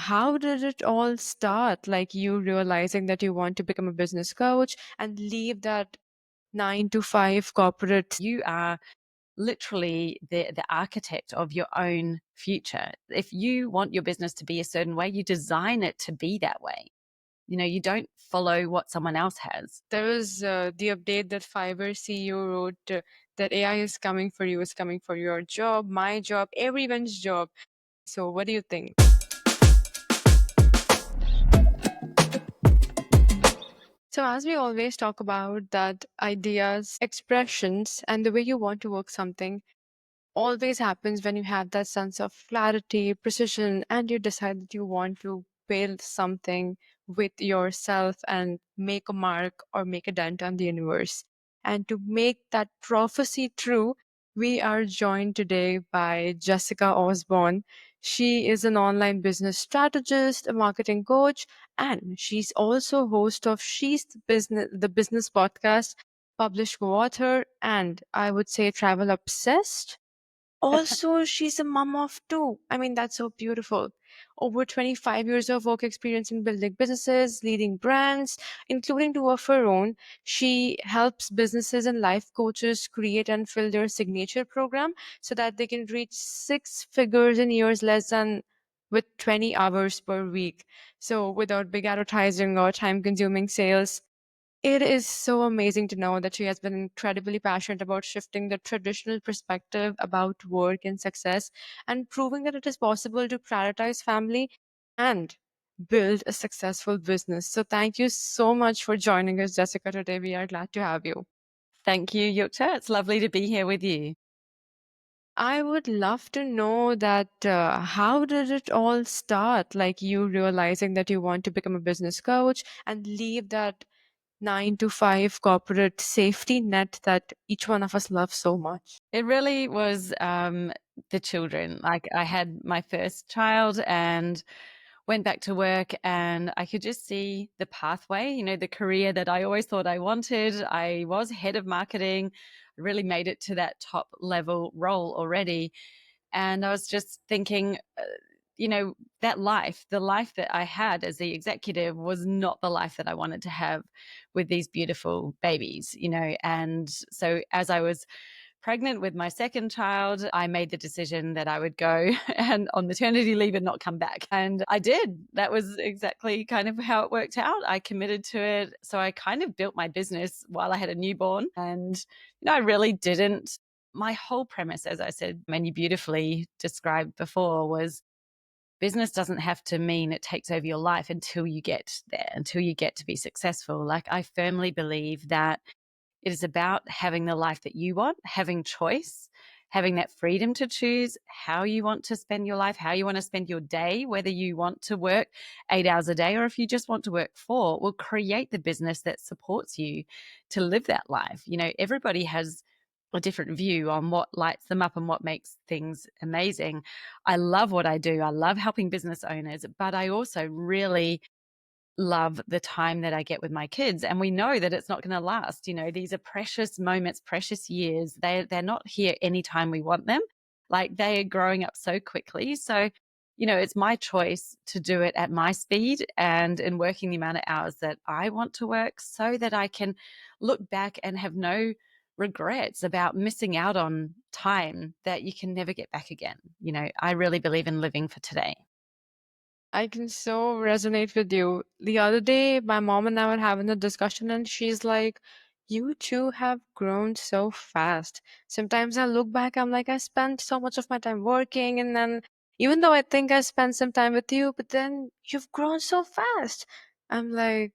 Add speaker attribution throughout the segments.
Speaker 1: how did it all start? Like you realizing that you want to become a business coach and leave that 9 to 5 corporate.
Speaker 2: You are literally the architect of your own future. If you want your business to be a certain way, you design it to be that way. You don't follow what someone else has.
Speaker 1: There was the update that Fiverr CEO wrote that AI is coming for you, is coming for your job, my job, everyone's job. So, what do you think? So, as we always talk about that ideas, expressions, and the way you want to work something always happens when you have that sense of clarity, precision, and you decide that you want to build something with yourself and make a mark or make a dent on the universe. And to make that prophecy true, we are joined today by Jessica Osborne. She is an online business strategist, a marketing coach, and she's also host of She's the Business podcast, published co-author, and I would say travel obsessed. Also, she's a mom of two. I mean, that's so beautiful. Over 25 years of work experience in building businesses, leading brands, including two of her own. She helps businesses and life coaches create and fill their signature program so that they can reach six figures in years less than with 20 hours per week. So without big advertising or time consuming sales. It is so amazing to know that she has been incredibly passionate about shifting the traditional perspective about work and success and proving that it is possible to prioritize family and build a successful business. So, thank you so much for joining us, Jessica, today. We are glad to have you.
Speaker 2: Thank you, Yukta. It's lovely to be here with you.
Speaker 1: I would love to know that how did it all start? Like you realizing that you want to become a business coach and leave that 9 to 5 corporate safety net that each one of us loves so much.
Speaker 2: It really was the children. Like I had my first child and went back to work, and I could just see the pathway, the career that I always thought I wanted. I was head of marketing, really made it to that top level role already. And I was just thinking, that life, the life that I had as the executive was not the life that I wanted to have with these beautiful babies. And so as I was pregnant with my second child, I made the decision that I would go and on maternity leave and not come back. And I did. That was exactly kind of how it worked out. I committed to it. So I kind of built my business while I had a newborn. And, I really didn't. My whole premise, as I said, and you beautifully described before, was business doesn't have to mean it takes over your life until you get there, until you get to be successful. Like I firmly believe that it is about having the life that you want, having choice, having that freedom to choose how you want to spend your life, how you want to spend your day, whether you want to work 8 hours a day or if you just want to work 4, will create the business that supports you to live that life. Everybody has a different view on what lights them up and what makes things amazing. I love what I do. I love helping business owners, but I also really love the time that I get with my kids. And we know that it's not going to last. These are precious moments, precious years. They're not here anytime we want them. Like they are growing up so quickly. So, it's my choice to do it at my speed and in working the amount of hours that I want to work so that I can look back and have no regrets about missing out on time that you can never get back again. I really believe in living for today.
Speaker 1: I can so resonate with you. The other day, my mom and I were having a discussion, and she's like, you two have grown so fast. Sometimes I look back, I'm like, I spent so much of my time working, and then even though I think I spent some time with you, but then you've grown so fast. I'm like,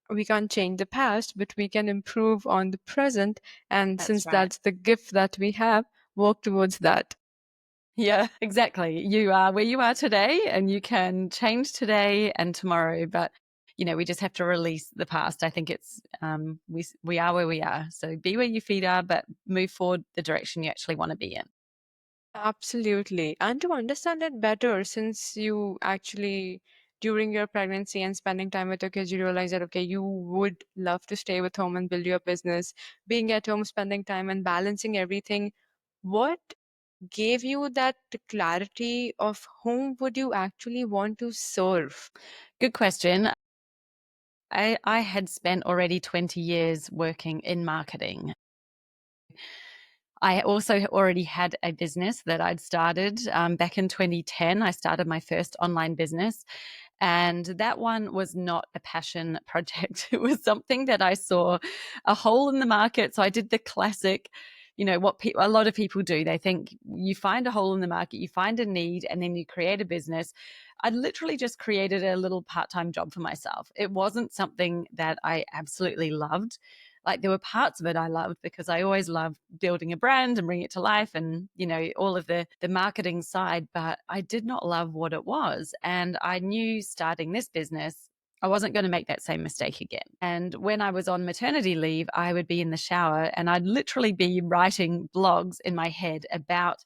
Speaker 1: we can't change the past, but we can improve on the present. And
Speaker 2: That's
Speaker 1: since
Speaker 2: right.
Speaker 1: that's the gift that we have, work towards that.
Speaker 2: Yeah, exactly. You are where you are today and you can change today and tomorrow, but we just have to release the past. I think it's we are where we are. So be where your feet are, but move forward the direction you actually want to be in.
Speaker 1: Absolutely. And to understand it better, since you actually, during your pregnancy and spending time with your kids, you realize that, okay, you would love to stay with home and build your business, being at home, spending time and balancing everything. What gave you that clarity of whom would you actually want to serve?
Speaker 2: Good question. I had spent already 20 years working in marketing. I also already had a business that I'd started back in 2010. I started my first online business, and that one was not a passion project. It was something that I saw a hole in the market. So I did the classic, what a lot of people do. They think you find a hole in the market, you find a need, and then you create a business. I literally just created a little part time job for myself. It wasn't something that I absolutely loved. Like, there were parts of it I loved because I always loved building a brand and bringing it to life and, all of the marketing side, but I did not love what it was. And I knew starting this business, I wasn't going to make that same mistake again. And when I was on maternity leave, I would be in the shower and I'd literally be writing blogs in my head about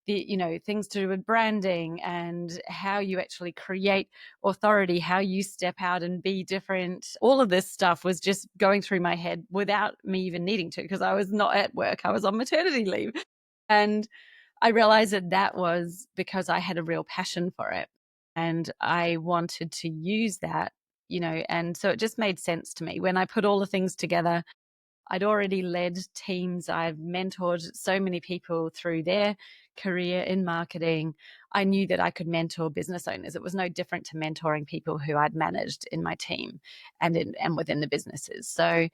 Speaker 2: things to do with branding and how you actually create authority, how you step out and be different. All of this stuff was just going through my head without me even needing to, because I was not at work. I was on maternity leave. And I realized that that was because I had a real passion for it and I wanted to use that, and so it just made sense to me when I put all the things together. I'd already led teams. I've mentored so many people through their career in marketing. I knew that I could mentor business owners. It was no different to mentoring people who I'd managed in my team and within the businesses. So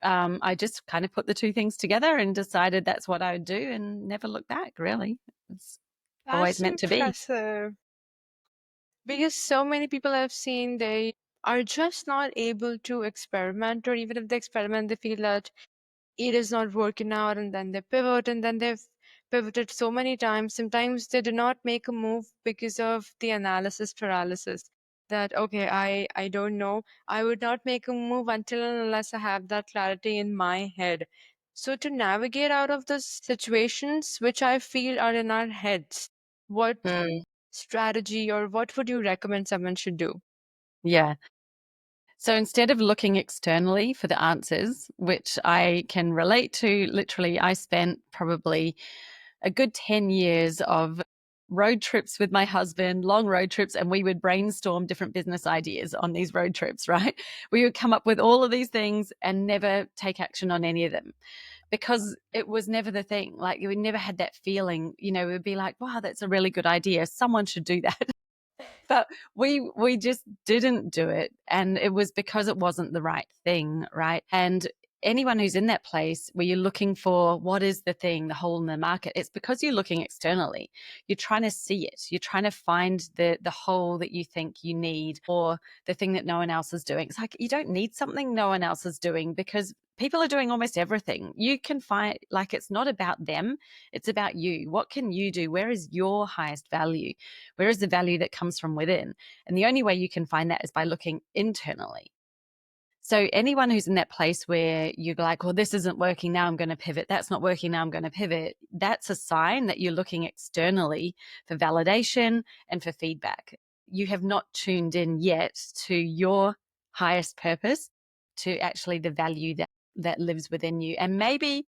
Speaker 2: I just kind of put the two things together and decided that's what I would do and never looked back, really. It's always
Speaker 1: That's
Speaker 2: meant to be.
Speaker 1: impressive. Because so many people I've seen, they are just not able to experiment, or even if they experiment, they feel that it is not working out, and then they pivot, and then they've pivoted so many times. Sometimes they do not make a move because of the analysis paralysis. That, okay, I don't know. I would not make a move until and unless I have that clarity in my head. So to navigate out of those situations, which I feel are in our heads, what
Speaker 2: Mm,
Speaker 1: strategy or what would you recommend someone should do?
Speaker 2: yeah. So instead of looking externally for the answers, which I can relate to, literally, I spent probably a good 10 years of road trips with my husband, long road trips, and we would brainstorm different business ideas on these road trips, right? We would come up with all of these things and never take action on any of them because it was never the thing. Like, we never had that feeling, we would be like, wow, that's a really good idea. Someone should do that. But we just didn't do it, and it was because it wasn't the right thing, right? And anyone who's in that place where you're looking for what is the thing, the hole in the market, it's because you're looking externally. You're trying to see it. You're trying to find the hole that you think you need, or the thing that no one else is doing. It's like, you don't need something no one else is doing, because people are doing almost everything. You can find, like, it's not about them, it's about you. What can you do? Where is your highest value? Where is the value that comes from within? And the only way you can find that is by looking internally. So anyone who's in that place where you're like, well, this isn't working, now I'm going to pivot. That's not working, now I'm going to pivot. That's a sign that you're looking externally for validation and for feedback. You have not tuned in yet to your highest purpose, to actually the value that lives within you. And maybe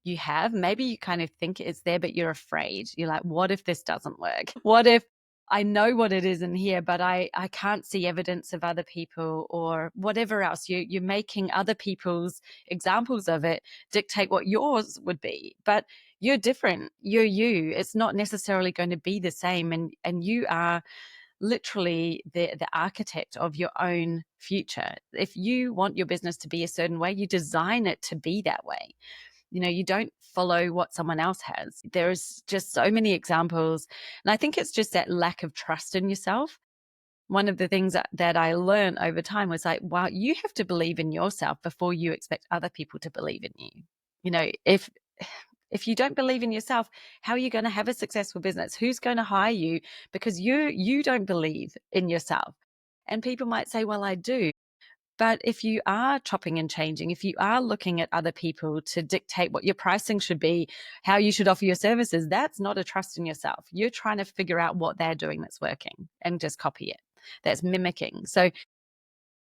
Speaker 2: you have, maybe you kind of think it's there, but you're afraid. You're like, what if this doesn't work? What if I know what it is in here, but I can't see evidence of other people or whatever else? You're making other people's examples of it dictate what yours would be. But you're different. You're you. It's not necessarily going to be the same. And you are literally the architect of your own future. If you want your business to be a certain way, you design it to be that way. You don't follow what someone else has. There's just so many examples. And I think it's just that lack of trust in yourself. One of the things that I learned over time was like, wow, you have to believe in yourself before you expect other people to believe in you. If you don't believe in yourself, how are you going to have a successful business? Who's going to hire you because you don't believe in yourself? And people might say, well, I do. But if you are chopping and changing, if you are looking at other people to dictate what your pricing should be, how you should offer your services, that's not a trust in yourself. You're trying to figure out what they're doing that's working and just copy it. That's mimicking. So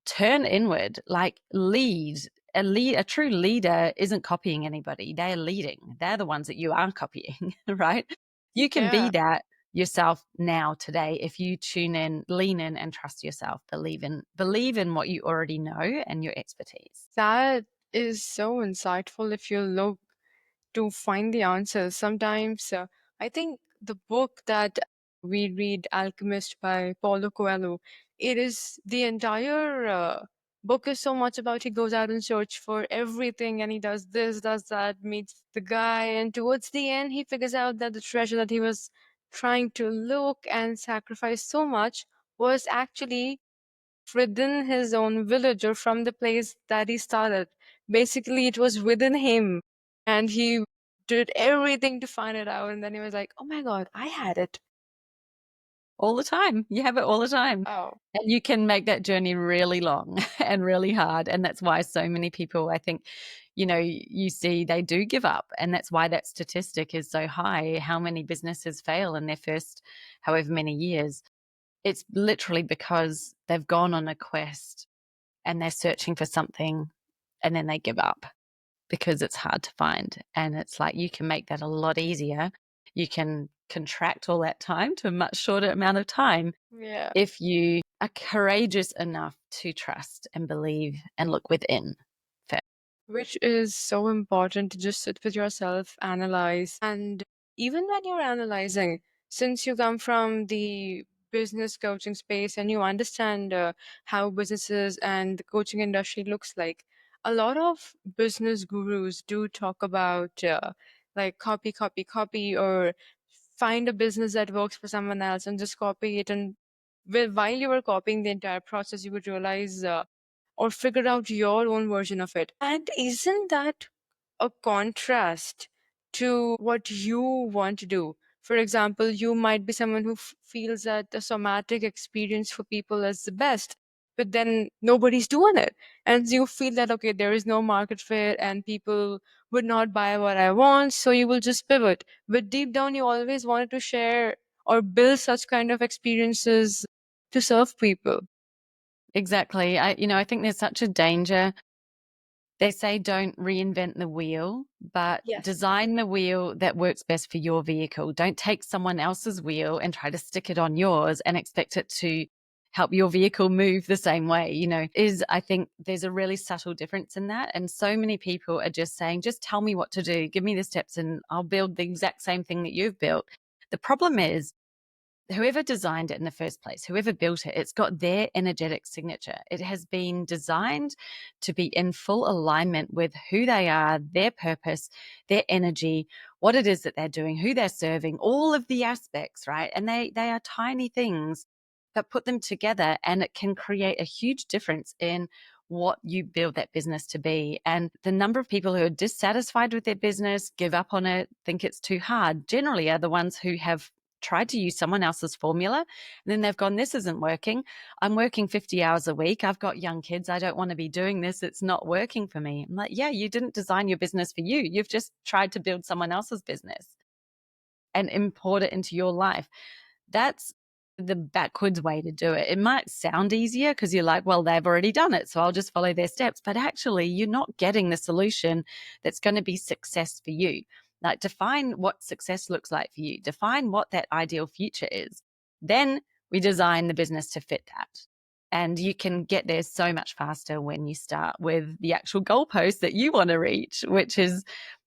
Speaker 2: turn inward, like, lead a true leader isn't copying anybody. They're leading. They're the ones that you are copying, right? You can be
Speaker 1: Yeah.
Speaker 2: that yourself now today if you tune in, lean in, and trust yourself. Believe in what you already know and your expertise.
Speaker 1: That is so insightful if you look to find the answers. Sometimes I think the book that we read, Alchemist by Paulo Coelho, it is the entire book is so much about he goes out and search for everything and he does this, does that, meets the guy, and towards the end he figures out that the treasure that he was trying to look and sacrifice so much was actually within his own village or from the place that he started. Basically, it was within him, and he did everything to find it out. And then he was like, "Oh my God, I had it."
Speaker 2: All the time. You have it all the time.
Speaker 1: Oh,
Speaker 2: And you can make that journey really long and really hard. And that's why so many people, I think, you see they do give up. And that's why that statistic is so high. How many businesses fail in their first however many years? It's literally because they've gone on a quest and they're searching for something and then they give up because it's hard to find. And it's like you can make that a lot easier. You can contract all that time to a much shorter amount of time
Speaker 1: yeah.
Speaker 2: if you are courageous enough to trust and believe and look within first.
Speaker 1: Which is so important to just sit with yourself, analyze. And even when you're analyzing, since you come from the business coaching space and you understand how businesses and the coaching industry looks like, a lot of business gurus do talk about like copy, copy, copy, or find a business that works for someone else and just copy it. And while you were copying the entire process, you would realize or figure out your own version of it. And isn't that a contrast to what you want to do? For example, you might be someone who feels that the somatic experience for people is the best, but then nobody's doing it. And you feel that, okay, there is no market fit and people would not buy what I want, so you will just pivot. But deep down, you always wanted to share or build such kind of experiences to serve people.
Speaker 2: Exactly. I think there's such a danger. They say don't reinvent the wheel, but
Speaker 1: Yes.
Speaker 2: design the wheel that works best for your vehicle. Don't take someone else's wheel and try to stick it on yours and expect it to help your vehicle move the same way. I think there's a really subtle difference in that. And so many people are just saying, just tell me what to do, give me the steps, and I'll build the exact same thing that you've built. The problem is, whoever designed it in the first place, whoever built it, it's got their energetic signature. It has been designed to be in full alignment with who they are, their purpose, their energy, what it is that they're doing, who they're serving, all of the aspects, right? And they are tiny things, but put them together and it can create a huge difference in what you build that business to be. And the number of people who are dissatisfied with their business, give up on it, think it's too hard, generally are the ones who have tried to use someone else's formula and then they've gone, this isn't working. I'm working 50 hours a week. I've got young kids. I don't want to be doing this. It's not working for me. I'm like, yeah, you didn't design your business for you. You've just tried to build someone else's business and import it into your life. That's the backwards way to do it. It might sound easier because you're like, well, they've already done it, so I'll just follow their steps. But actually, you're not getting the solution that's going to be success for you. Like, define what success looks like for you, define what that ideal future is. Then we design the business to fit that. And you can get there so much faster when you start with the actual goalpost that you want to reach, which is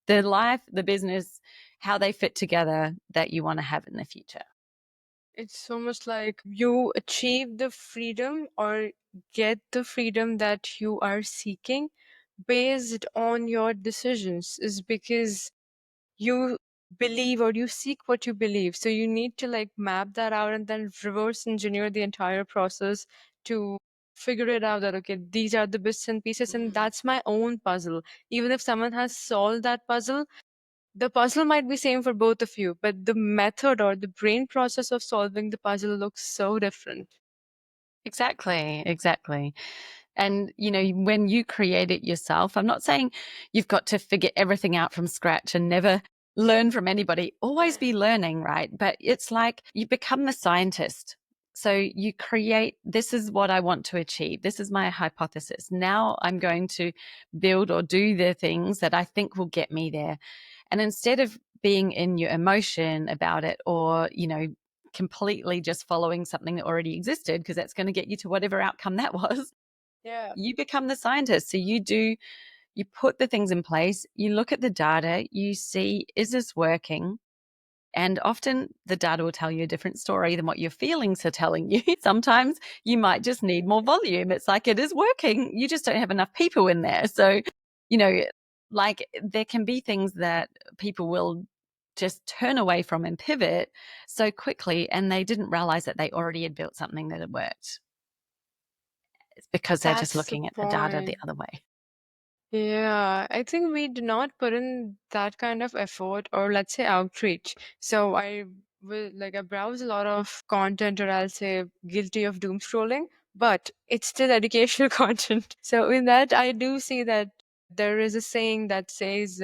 Speaker 2: the life, the business, how they fit together that you want to have in the future.
Speaker 1: It's almost like you achieve the freedom or get the freedom that you are seeking based on your decisions, is because you believe or you seek what you believe. So you need to like map that out and then reverse engineer the entire process to figure it out that, okay, these are the bits and pieces, and that's my own puzzle. Even if someone has solved that puzzle, the puzzle might be same for both of you, but the method or the brain process of solving the puzzle looks so different.
Speaker 2: Exactly, exactly. And, when you create it yourself, I'm not saying you've got to figure everything out from scratch and never learn from anybody. Always be learning, right? But it's like you become the scientist So you create, this is what I want to achieve. This is my hypothesis. Now I'm going to build or do the things that I think will get me there. And instead of being in your emotion about it, or, completely just following something that already existed, because that's going to get you to whatever outcome that was,
Speaker 1: Yeah.
Speaker 2: you become the scientist. So you put the things in place, you look at the data, you see, is this working? And often the data will tell you a different story than what your feelings are telling you. Sometimes you might just need more volume. It's like, it is working. You just don't have enough people in there. So, you know, like, there can be things that people will just turn away from and pivot so quickly, and they didn't realize that they already had built something that had worked. It's because they're just
Speaker 1: That's the
Speaker 2: looking at the data the
Speaker 1: point.
Speaker 2: other way.
Speaker 1: Yeah, I think we do not put in that kind of effort or let's say outreach. So I will like I browse a lot of content or I'll say guilty of doom scrolling, but it's still educational content. So in that I do see that there is a saying that says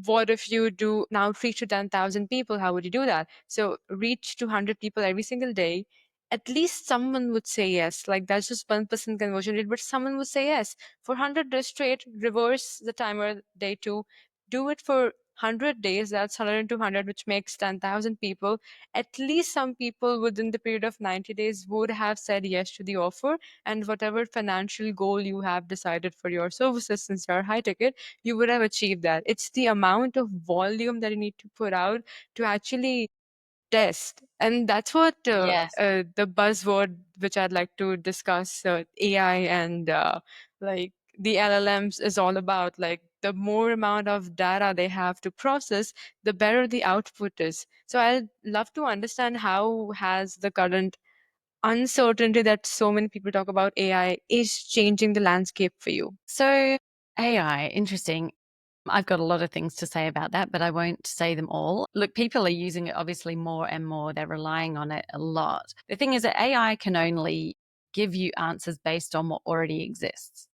Speaker 1: what if you do now outreach to 10,000 people? How would you do that? So reach to 100 people every single day. At least someone would say yes. Like that's just 1% conversion rate, but someone would say yes. For 100 days straight, reverse the timer day two. Do it for 100 days. That's 100 into 100, which makes 10,000 people. At least some people within the period of 90 days would have said yes to the offer. And whatever financial goal you have decided for your services, since you're high ticket, you would have achieved that. It's the amount of volume that you need to put out to actually test. And that's what
Speaker 2: Yes.
Speaker 1: the buzzword which I'd like to discuss, AI and like the LLMs is all about. Like the more amount of data they have to process, the better the output is. So I'd love to understand how has the current uncertainty that so many people talk about AI is changing the landscape for you.
Speaker 2: So AI, interesting. I've got a lot of things to say about that, but I won't say them all. Look, people are using it obviously more and more. They're relying on it a lot. The thing is that AI can only give you answers based on what already exists.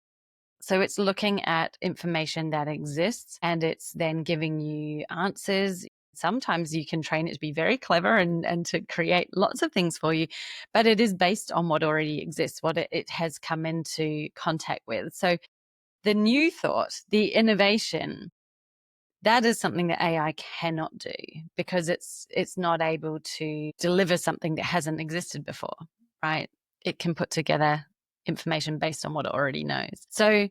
Speaker 2: So it's looking at information that exists and it's then giving you answers. Sometimes you can train it to be very clever and to create lots of things for you, but it is based on what already exists, what it has come into contact with. So the new thought, the innovation, that is something that AI cannot do because it's not able to deliver something that hasn't existed before, right? It can put together information based on what it already knows. So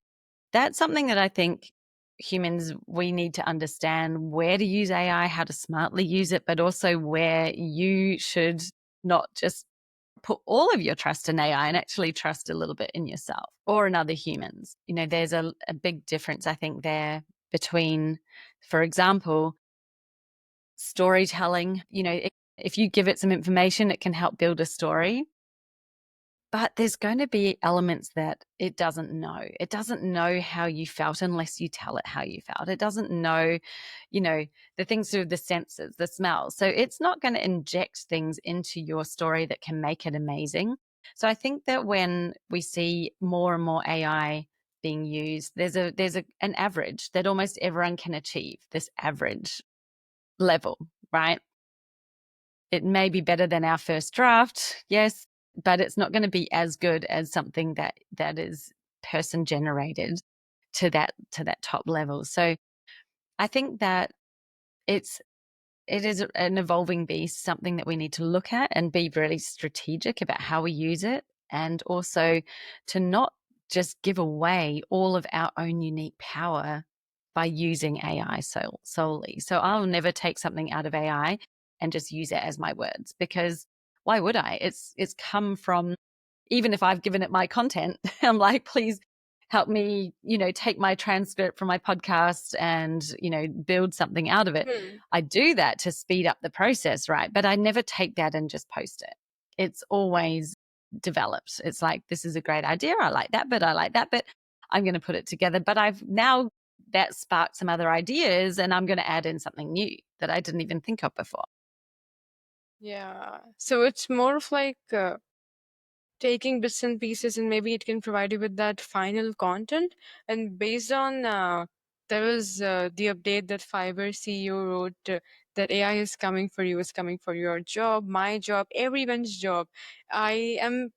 Speaker 2: that's something that I think humans, we need to understand where to use AI, how to smartly use it, but also where you should not just put all of your trust in AI and actually trust a little bit in yourself or in other humans. There's a big difference, I think, there between, for example, storytelling. If you give it some information, it can help build a story. But there's going to be elements that it doesn't know. It doesn't know how you felt unless you tell it how you felt. It doesn't know, the things through the senses, the smells. So it's not going to inject things into your story that can make it amazing. So I think that when we see more and more AI being used, there's an average that almost everyone can achieve, this average level, right? It may be better than our first draft, yes, but it's not going to be as good as something that is person generated to that top level. So I think that it's it is an evolving beast, something that we need to look at and be really strategic about how we use it, and also to not just give away all of our own unique power by using AI solely. So I'll never take something out of AI and just use it as my words, because why would I? It's come from, even if I've given it my content, I'm like, please help me, take my transcript from my podcast and, build something out of it.
Speaker 1: Hmm.
Speaker 2: I do that to speed up the process, right? But I never take that and just post it. It's always developed. It's like, this is a great idea. I like that, but I like that, but I'm going to put it together. But I've now that sparked some other ideas and I'm going to add in something new that I didn't even think of before.
Speaker 1: Yeah. So it's more of like taking bits and pieces, and maybe it can provide you with that final content. And based on there was the update that Fiverr CEO wrote that AI is coming for you, is coming for your job, my job, everyone's job. I am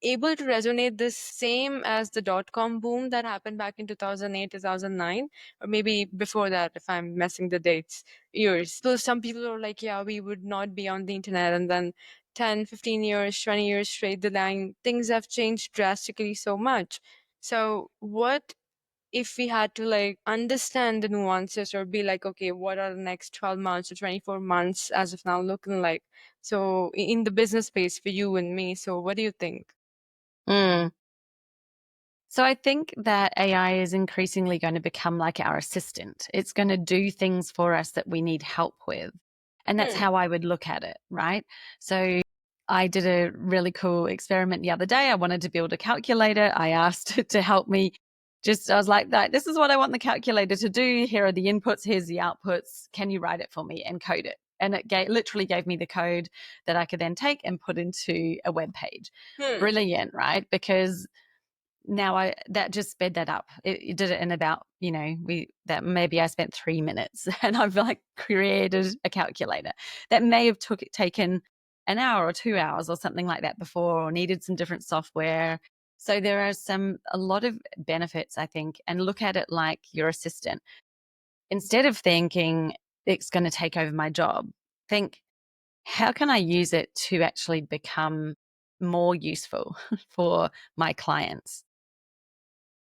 Speaker 1: able to resonate this same as the dot-com boom that happened back in 2008, 2009, or maybe before that, if I'm messing the dates, years. So some people are like, yeah, we would not be on the internet. And then 10, 15 years, 20 years straight the line, things have changed drastically so much. So what if we had to like understand the nuances or be like, okay, what are the next 12 months or 24 months as of now looking like? So in the business space for you and me. So what do you think?
Speaker 2: Mm. So I think that AI is increasingly going to become like our assistant. It's going to do things for us that we need help with. And that's
Speaker 1: Hmm.
Speaker 2: how I would look at it, right? So I did a really cool experiment the other day. I wanted to build a calculator. I asked it to help me. I was like, this is what I want the calculator to do. Here are the inputs. Here's the outputs. Can you write it for me and code it? And it literally gave me the code that I could then take and put into a web page.
Speaker 1: Hmm.
Speaker 2: Brilliant, right? Because now that just sped that up. It did it in about, that maybe I spent 3 minutes and I've like created a calculator that may have taken an hour or 2 hours or something like that before, or needed some different software. So there are a lot of benefits, I think, and look at it like your assistant. Instead of thinking it's going to take over my job, think, how can I use it to actually become more useful for my clients?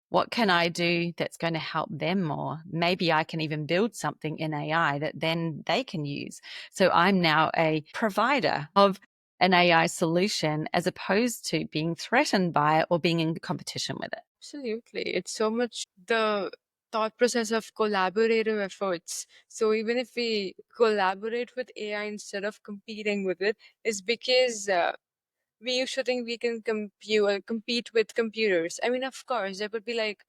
Speaker 2: What can I do that's going to help them more? Maybe I can even build something in AI that then they can use. So I'm now a provider of an AI solution as opposed to being threatened by it or being in competition with it.
Speaker 1: Absolutely. It's so much the thought process of collaborative efforts. So even if we collaborate with AI instead of competing with it, is because we used to think we can compete with computers. I mean, of course, there would be like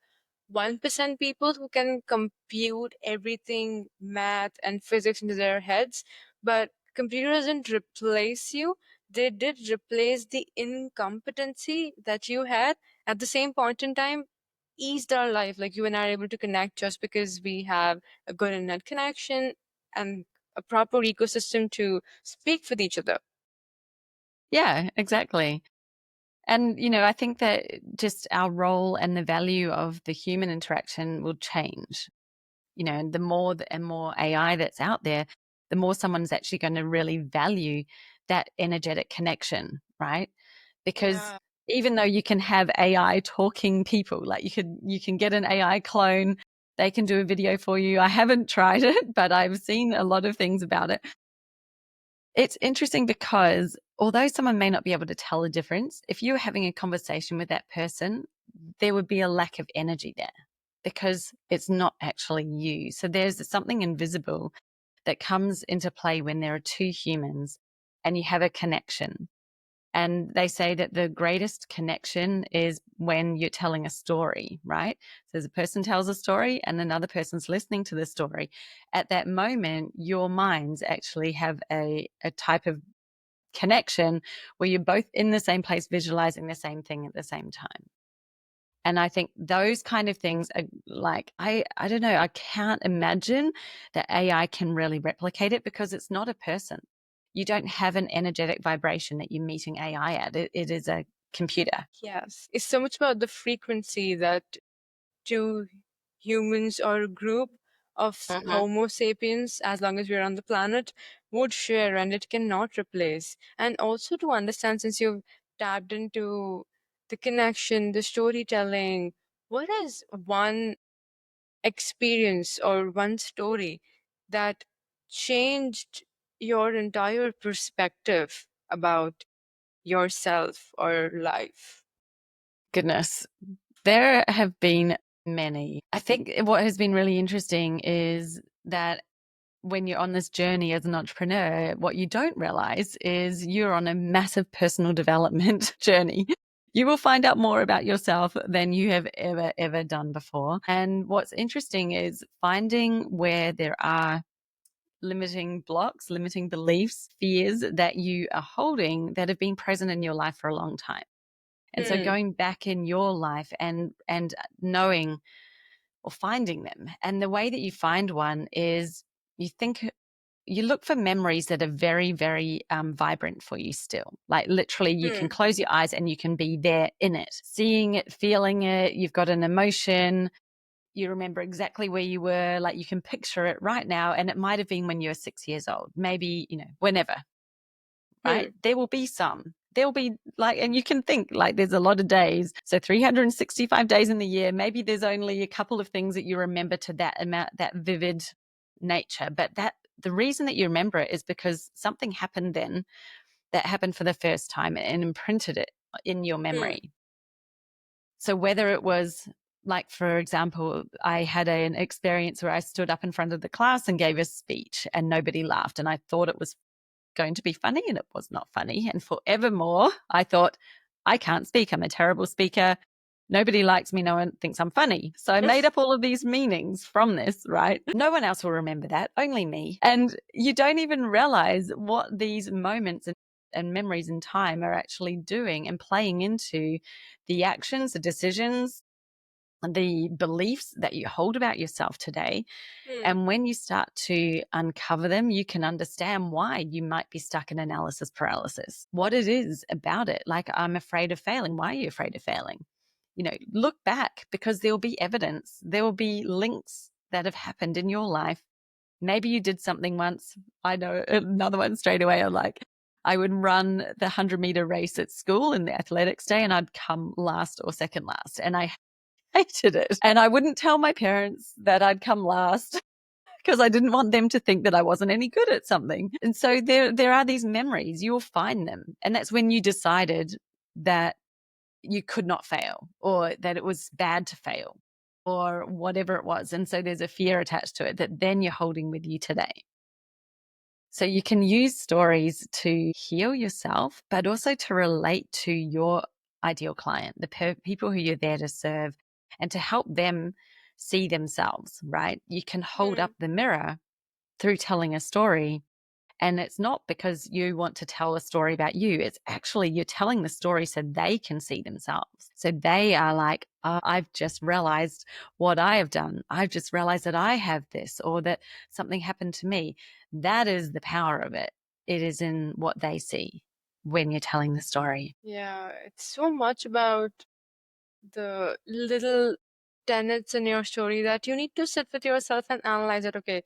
Speaker 1: 1% people who can compute everything, math and physics into their heads, but computer doesn't replace you. They did replace the incompetency that you had at the same point in time, eased our life. Like you and I are able to connect just because we have a good internet connection and a proper ecosystem to speak with each other.
Speaker 2: Yeah, exactly. And, I think that just our role and the value of the human interaction will change. The more and more AI that's out there, the more someone's actually going to really value that energetic connection, right? Because
Speaker 1: Yeah.
Speaker 2: even though you can have AI talking people, like you can get an AI clone, they can do a video for you. I haven't tried it, but I've seen a lot of things about it. It's interesting because although someone may not be able to tell the difference, if you were having a conversation with that person, there would be a lack of energy there because it's not actually you. So there's something invisible that comes into play when there are two humans and you have a connection. And they say that the greatest connection is when you're telling a story, right? So as a person tells a story and another person's listening to the story. At that moment, your minds actually have a type of connection where you're both in the same place, visualizing the same thing at the same time. And I think those kind of things are like, I don't know, I can't imagine that AI can really replicate it because it's not a person. You don't have an energetic vibration that you're meeting AI at. It is a computer.
Speaker 1: Yes. It's so much about the frequency that two humans or a group of
Speaker 2: Mm-hmm.
Speaker 1: Homo sapiens, as long as we're on the planet, would share and it cannot replace. And also to understand, since you've tapped into the connection, the storytelling, what is one experience or one story that changed your entire perspective about yourself or life?
Speaker 2: Goodness. There have been many. I think what has been really interesting is that when you're on this journey as an entrepreneur, what you don't realize is you're on a massive personal development journey. You will find out more about yourself than you have ever done before. And what's interesting is finding where there are limiting blocks, limiting beliefs, fears that you are holding that have been present in your life for a long time. And so
Speaker 1: Hmm.
Speaker 2: going back in your life and knowing or finding them. And the way that you find one is you think you look for memories that are very, very vibrant for you still. Like literally, you can close your eyes and you can be there in it, seeing it, feeling it. You've got an emotion. You remember exactly where you were. Like you can picture it right now. And it might have been when you were 6 years old, maybe, whenever, right? There will be some. There'll be like, and you can think like there's a lot of days. So 365 days in the year, maybe there's only a couple of things that you remember to that amount, that vivid nature. But the reason that you remember it is because something happened then that happened for the first time and imprinted it in your memory. So whether it was like, for example, I had an experience where I stood up in front of the class and gave a speech and nobody laughed. And I thought it was going to be funny and it was not funny. And forevermore, I thought, I can't speak. I'm a terrible speaker. Nobody likes me. No one thinks I'm funny. So I made up all of these meanings from this, right? No one else will remember that, only me. And you don't even realize what these moments and memories in time are actually doing and playing into the actions, the decisions, the beliefs that you hold about yourself today. And when you start to uncover them, you can understand why you might be stuck in analysis paralysis, what it is about it. Like, I'm afraid of failing. Why are you afraid of failing? Look back, because there will be evidence. There will be links that have happened in your life. Maybe you did something once. I know another one straight away. I would run the 100-meter race at school in the athletics day and I'd come last or second last. And I hated it. And I wouldn't tell my parents that I'd come last because I didn't want them to think that I wasn't any good at something. And so there are these memories. You'll find them. And that's when you decided that you could not fail, or that it was bad to fail, or whatever it was. And so there's a fear attached to it that then you're holding with you today. So you can use stories to heal yourself, but also to relate to your ideal client, the people who you're there to serve, and to help them see themselves, right? You can hold up the mirror through telling a story. And it's not because you want to tell a story about you. It's actually you're telling the story so they can see themselves. So they are like, oh, I've just realized what I have done. I've just realized that I have this, or that something happened to me. That is the power of it. It is in what they see when you're telling the story.
Speaker 1: Yeah, it's so much about the little tenets in your story that you need to sit with yourself and analyze it. Okay,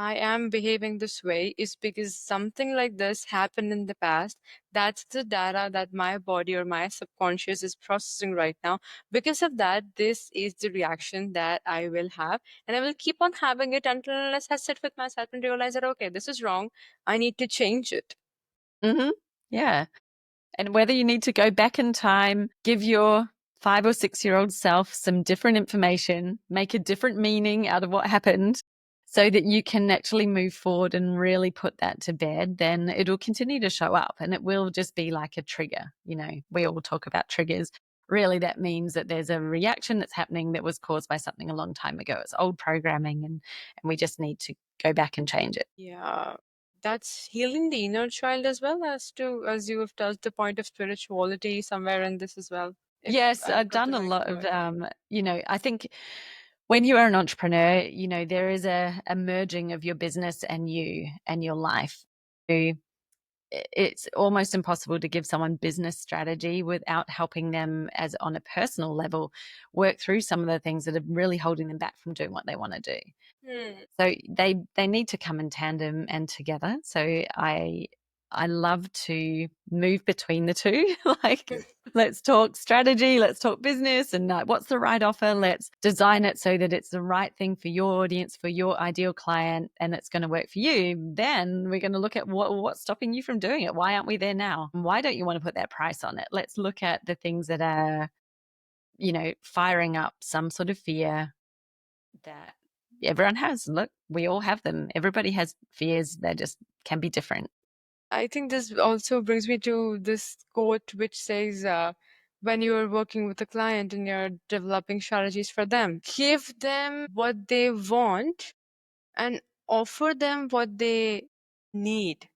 Speaker 1: I am behaving this way is because something like this happened in the past. That's the data that my body or my subconscious is processing right now. Because of that, this is the reaction that I will have. And I will keep on having it until unless I sit with myself and realize that, okay, this is wrong. I need to change it.
Speaker 2: Mm-hmm. Yeah. And whether you need to go back in time, give your 5 or 6-year-old self some different information, make a different meaning out of what happened so that you can actually move forward and really put that to bed, then it'll continue to show up and it will just be like a trigger. We all talk about triggers. Really, that means that there's a reaction that's happening that was caused by something a long time ago. It's old programming, and we just need to go back and change it.
Speaker 1: Yeah, that's healing the inner child as well as you have touched the point of spirituality somewhere in this as well, if
Speaker 2: Yes,
Speaker 1: I've
Speaker 2: I've
Speaker 1: got
Speaker 2: done
Speaker 1: the
Speaker 2: a
Speaker 1: right
Speaker 2: lot of,
Speaker 1: word.
Speaker 2: I think when you are an entrepreneur, there is a merging of your business and you and your life. So it's almost impossible to give someone business strategy without helping them as on a personal level work through some of the things that are really holding them back from doing what they want to do.
Speaker 1: Hmm.
Speaker 2: So they need to come in tandem and together. So I love to move between the two. Like, let's talk strategy, let's talk business, and what's the right offer. Let's design it so that it's the right thing for your audience, for your ideal client, and it's going to work for you. Then we're going to look at what's stopping you from doing it. Why aren't we there now? Why don't you want to put that price on it? Let's look at the things that are, firing up some sort of fear that everyone has. Look, we all have them. Everybody has fears. They just can be different.
Speaker 1: I think this also brings me to this quote which says, when you are working with a client and you're developing strategies for them, give them what they want and offer them what they need.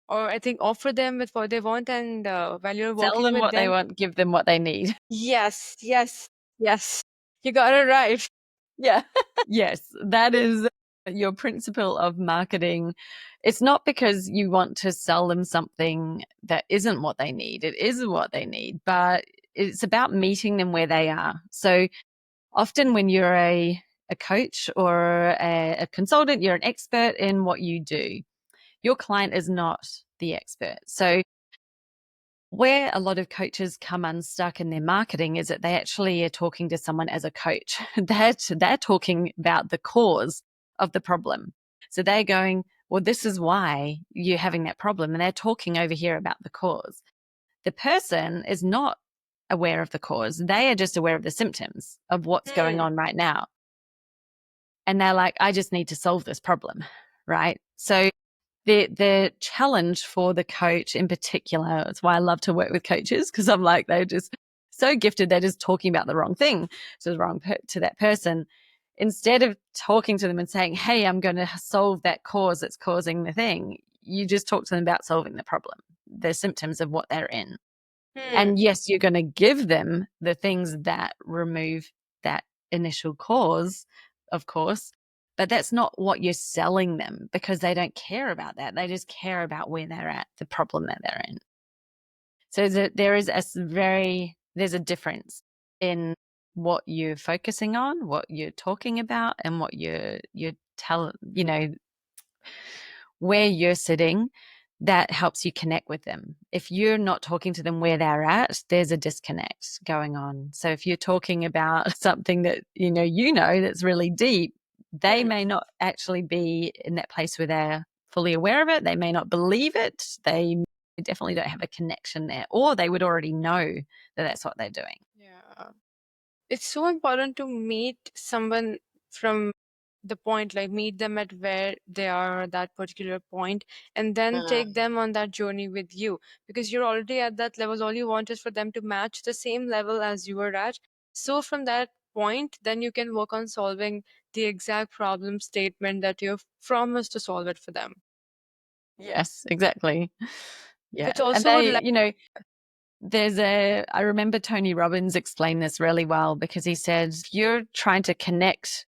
Speaker 1: Or I think offer them with what they want, and while you're
Speaker 2: Tell
Speaker 1: working
Speaker 2: them
Speaker 1: with
Speaker 2: what they
Speaker 1: them,
Speaker 2: want, give them what they need.
Speaker 1: yes, yes, yes, you got it right.
Speaker 2: Yeah. Yes, that is your principle of marketing, it's not because you want to sell them something that isn't what they need. It is what they need, but it's about meeting them where they are. So often when you're a coach or a consultant, you're an expert in what you do. Your client is not the expert. So where a lot of coaches come unstuck in their marketing is that they actually are talking to someone as a coach. They're talking about the cause of the problem. So they're going, well, this is why you're having that problem. And they're talking over here about the cause. The person is not aware of the cause. They are just aware of the symptoms of what's going
Speaker 1: Hmm.
Speaker 2: on right now. And they're like, I just need to solve this problem. Right. So the challenge for the coach in particular, it's why I love to work with coaches, because I'm like, they're just so gifted. They're just talking about the wrong thing to the wrong to that person. Instead of talking to them and saying, hey, I'm going to solve that cause that's causing the thing, you just talk to them about solving the problem, the symptoms of what they're in.
Speaker 1: Hmm.
Speaker 2: And yes, you're going to give them the things that remove that initial cause, of course, but that's not what you're selling them, because they don't care about that. They just care about where they're at, the problem that they're in. So there is there's a difference in what you're focusing on, what you're talking about, and what where you're sitting. That helps you connect with them. If you're not talking to them where they're at, there's a disconnect going on. So if you're talking about something that that's really deep, they
Speaker 1: Hmm.
Speaker 2: may not actually be in that place where they're fully aware of it. They may not believe it. They definitely don't have a connection there, or they would already know that that's what they're doing.
Speaker 1: Yeah. It's so important to meet someone from the point, like meet them at where they are at that particular point, and then take
Speaker 2: Mm.
Speaker 1: them on that journey with you, because you're already at that level. All you want is for them to match the same level as you were at. So from that point, then you can work on solving the exact problem statement that you've promised to solve it for them.
Speaker 2: Yes, exactly. Yeah.
Speaker 1: Which
Speaker 2: And
Speaker 1: also would
Speaker 2: they,
Speaker 1: like,
Speaker 2: I remember Tony Robbins explained this really well, because he said, if you're trying to connect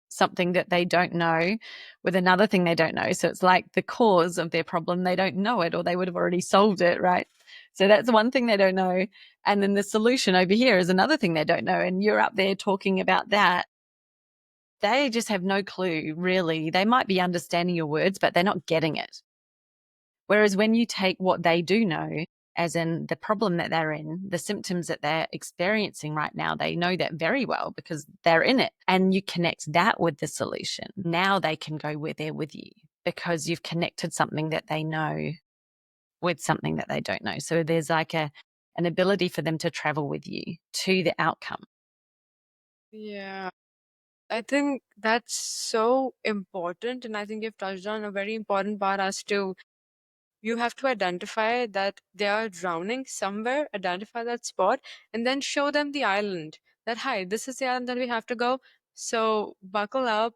Speaker 2: something that they don't know with another thing they don't know, so it's like the cause of their problem, they don't know it, or they would have already solved it, right? So that's one thing they don't know. And then the solution over here is another thing they don't know. And you're up there talking about that. They just have no clue, really. They might be understanding your words, but they're not getting it. Whereas when you take what they do know, as in the problem that they're in, the symptoms that they're experiencing right now, they know that very well because they're in it. And you connect that with the solution. Now they can go where they're with you, because you've connected something that they know with something that they don't know. So there's like an ability for them to travel with you to the outcome.
Speaker 1: yeah, I think that's so important. And I think you've touched on a very important part as to you have to identify that they are drowning somewhere, identify that spot, and then show them the island. That, hi, this is the island that we have to go. So buckle up,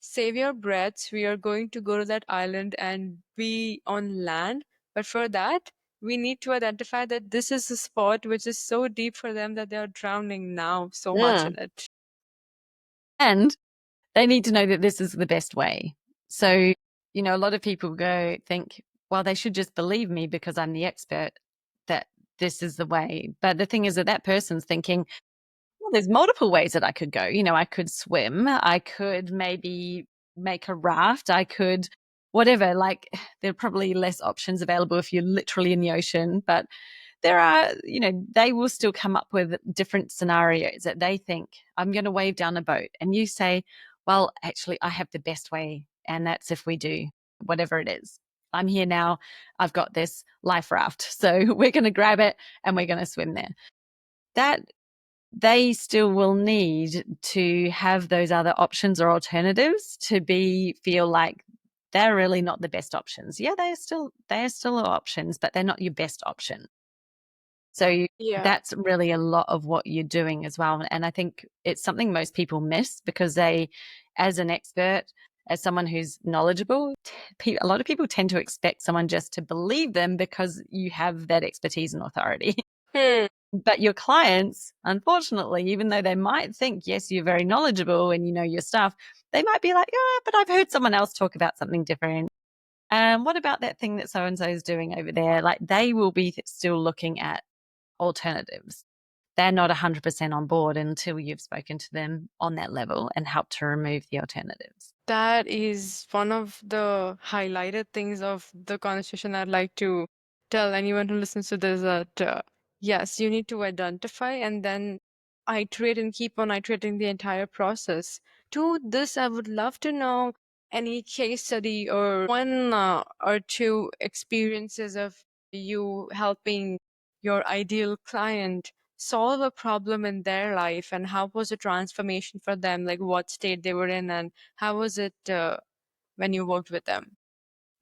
Speaker 1: save your breaths. We are going to go to that island and be on land. But for that, we need to identify that this is a spot which is so deep for them that they are drowning now so much
Speaker 2: Mm.
Speaker 1: in it.
Speaker 2: And they need to know that this is the best way. So, a lot of people think, well, they should just believe me because I'm the expert, that this is the way. But the thing is that that person's thinking, well, there's multiple ways that I could go. I could swim, I could maybe make a raft, I could whatever. Like, there are probably less options available if you're literally in the ocean, but there are, they will still come up with different scenarios that they think, I'm going to wave down a boat. And you say, well, actually, I have the best way. And that's if we do whatever it is. I'm here now. I've got this life raft. So we're going to grab it and we're going to swim there. That they still will need to have those other options or alternatives to feel like they're really not the best options. Yeah, they are still options, but they're not your best option. So
Speaker 1: Yeah.
Speaker 2: that's really a lot of what you're doing as well. And I think it's something most people miss, because as an expert, as someone who's knowledgeable, a lot of people tend to expect someone just to believe them because you have that expertise and authority.
Speaker 1: Hmm.
Speaker 2: But your clients, unfortunately, even though they might think, yes, you're very knowledgeable and you know your stuff, they might be like, oh, but I've heard someone else talk about something different. What about that thing that so and so is doing over there? Like they will be still looking at alternatives. They're not 100% on board until you've spoken to them on that level and helped to remove the alternatives.
Speaker 1: That is one of the highlighted things of the conversation I'd like to tell anyone who listens to this that yes, you need to identify and then iterate and keep on iterating the entire process. To this, I would love to know any case study or one or two experiences of you helping your ideal client solve a problem in their life and how was the transformation for them, like what state they were in and how was it when you worked with them?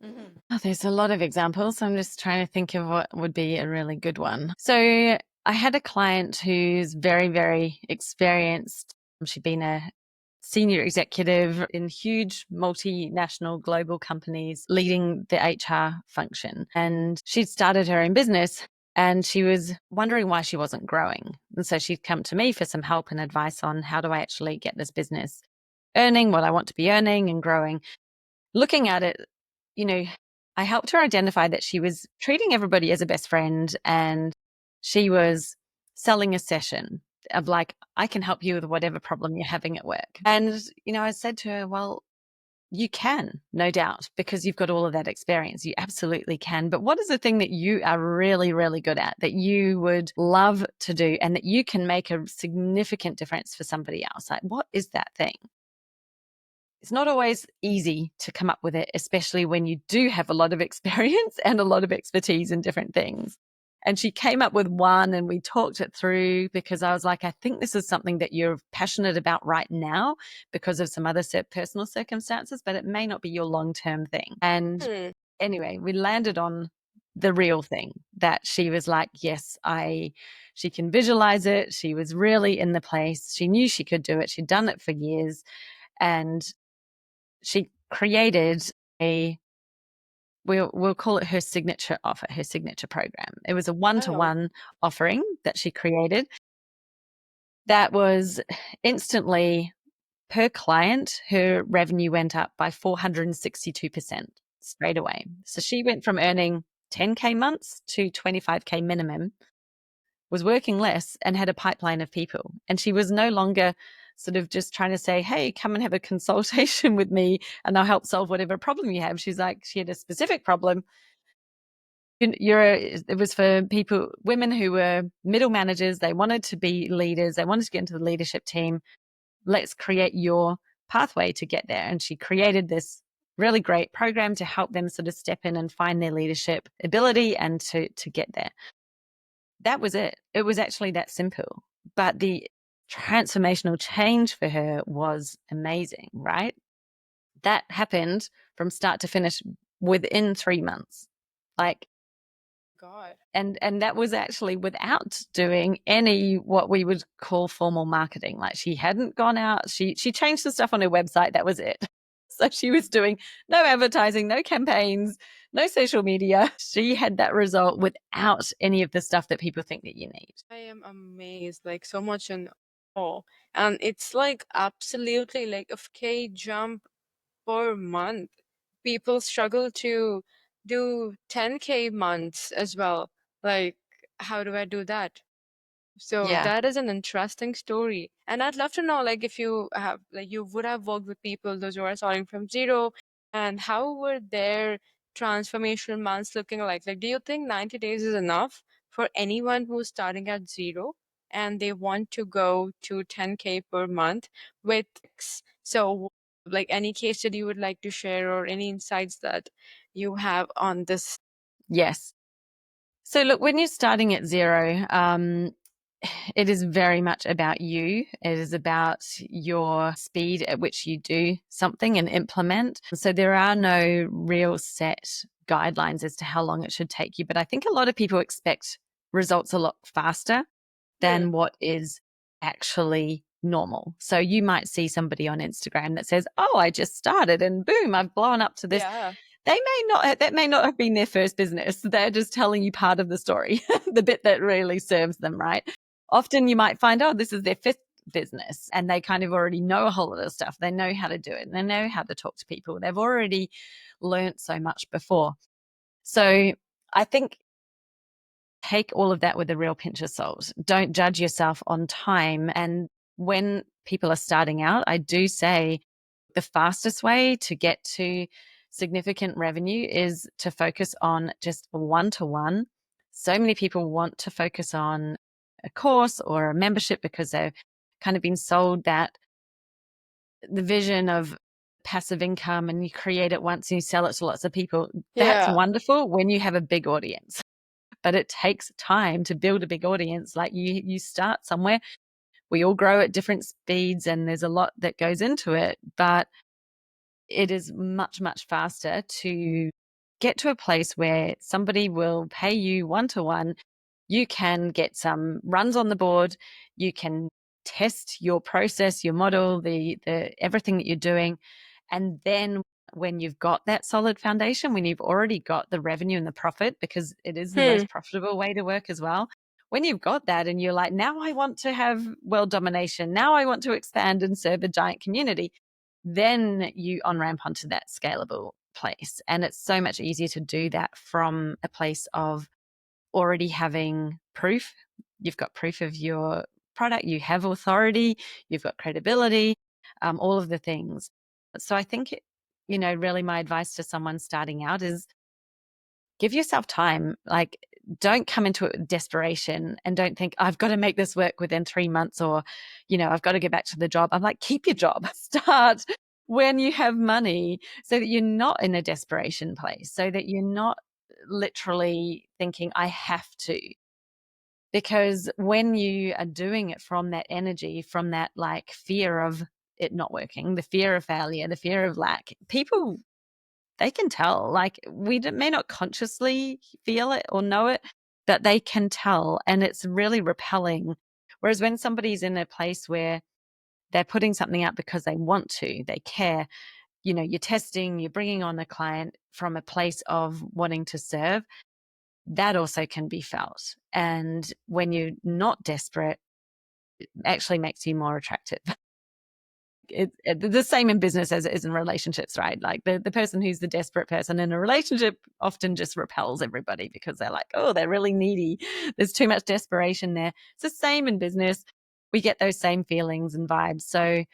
Speaker 2: Oh, there's a lot of examples. I'm just trying to think of what would be a really good one. So I had a client who's very, very experienced. She'd been a senior executive in huge multinational global companies leading the HR function. And she'd started her own business and she was wondering why she wasn't growing. And so she'd come to me for some help and advice on how do I actually get this business earning what I want to be earning and growing. Looking at it, you know, I helped her identify that she was treating everybody as a best friend and she was selling a session of like, I can help you with whatever problem you're having at work. And, I said to her, well, you can, no doubt, because you've got all of that experience. You absolutely can. But what is the thing that you are really, really good at that you would love to do and that you can make a significant difference for somebody else? Like, what is that thing? It's not always easy to come up with it, especially when you do have a lot of experience and a lot of expertise in different things. And she came up with one and we talked it through because I was like, I think this is something that you're passionate about right now because of some other personal circumstances, but it may not be your long-term thing. And
Speaker 1: Hmm.
Speaker 2: anyway, we landed on the real thing that she was like, yes, she can visualize it. She was really in the place. She knew she could do it. She'd done it for years. And she created we'll call it her signature offer, her signature program. It was a
Speaker 1: Wow.
Speaker 2: one-to-one offering that she created that was instantly per client, her revenue went up by 462% straight away. So she went from earning 10K months to 25K minimum, was working less and had a pipeline of people. And she was no longer sort of just trying to say, hey, come and have a consultation with me and I'll help solve whatever problem you have. She's like, she had a specific problem. It was for people, women who were middle managers. They wanted to be leaders. They wanted to get into the leadership team. Let's create your pathway to get there. And she created this really great program to help them sort of step in and find their leadership ability and to get there. That was it. It was actually that simple. But the transformational change for her was amazing, right? That happened from start to finish within 3 months. Like,
Speaker 1: God.
Speaker 2: and that was actually without doing any what we would call formal marketing. Like she hadn't gone out, she changed the stuff on her website, that was it. So she was doing no advertising, no campaigns, no social media. She had that result without any of the stuff that people think that you need.
Speaker 1: I am amazed, like so much in awe. And it's like absolutely like a K jump per month. People struggle to do 10K months as well. Like, how do I do that? So
Speaker 2: Yeah.
Speaker 1: that is an interesting story. And I'd love to know, like, if you have, like, you would have worked with people, those who are starting from zero, and how were their transformation months looking like? Like, do you think 90 days is enough for anyone who's starting at zero and they want to go to 10K per month with, so, like, any case that you would like to share or any insights that you have on this?
Speaker 2: Yes. So look, when you're starting at zero, it is very much about you. It is about your speed at which you do something and implement. So there are no real set guidelines as to how long it should take you. But I think a lot of people expect results a lot faster
Speaker 1: Hmm.
Speaker 2: than what is actually normal. So you might see somebody on Instagram that says, oh, I just started and boom, I've blown up to this.
Speaker 1: Yeah.
Speaker 2: that may not have been their first business. They're just telling you part of the story, the bit that really serves them, right? Often you might find, oh, this is their fifth business and they kind of already know a whole lot of stuff. They know how to do it and they know how to talk to people. They've already learnt so much before. So I think take all of that with a real pinch of salt. Don't judge yourself on time. And when people are starting out, I do say the fastest way to get to significant revenue is to focus on just one to one. So many people want to focus on a course or a membership because they've kind of been sold that the vision of passive income and you create it once and you sell it to lots of people. That's
Speaker 1: Yeah.
Speaker 2: wonderful when you have a big audience, but it takes time to build a big audience. Like you start somewhere. We all grow at different speeds and there's a lot that goes into it, but it is much, much faster to get to a place where somebody will pay you one to one. You can get some runs on the board. You can test your process, your model, the everything that you're doing. And then when you've got that solid foundation, when you've already got the revenue and the profit, because it is the
Speaker 1: Hmm.
Speaker 2: most profitable way to work as well. When you've got that and you're like, now I want to have world domination. Now I want to expand and serve a giant community. Then you on ramp onto that scalable place. And it's so much easier to do that from a place of already having proof. You've got proof of your product, you have authority, you've got credibility, all of the things. So I think, really my advice to someone starting out is give yourself time. Like, don't come into it with desperation and don't think, I've got to make this work within 3 months or, I've got to get back to the job. I'm like, keep your job. Start when you have money so that you're not in a desperation place, so that you're not literally thinking, I have to. Because when you are doing it from that energy, from that like fear of it not working, the fear of failure, the fear of lack, people, they can tell. Like we may not consciously feel it or know it, but they can tell. And it's really repelling. Whereas when somebody's in a place where they're putting something out because they want to, they care, you're testing, you're bringing on a client from a place of wanting to serve, that also can be felt. And when you're not desperate, it actually makes you more attractive. The same in business as it is in relationships, right? Like the person who's the desperate person in a relationship often just repels everybody because they're like, oh, they're really needy. There's too much desperation there. It's the same in business. We get those same feelings and vibes. So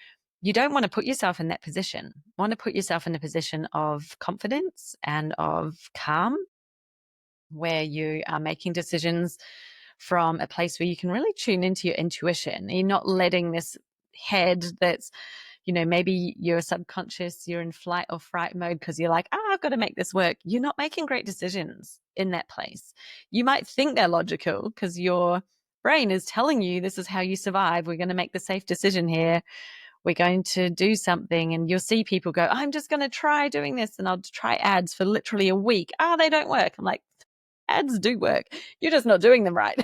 Speaker 2: you don't want to put yourself in that position. You want to put yourself in a position of confidence and of calm where you are making decisions from a place where you can really tune into your intuition. You're not letting this head that's, maybe you're subconscious, you're in flight or fright mode because you're like, I've got to make this work. You're not making great decisions in that place. You might think they're logical because your brain is telling you this is how you survive. We're going to make the safe decision here. We're going to do something. And you'll see people go, I'm just going to try doing this. And I'll try ads for literally a week. They don't work. I'm like, ads do work. You're just not doing them right.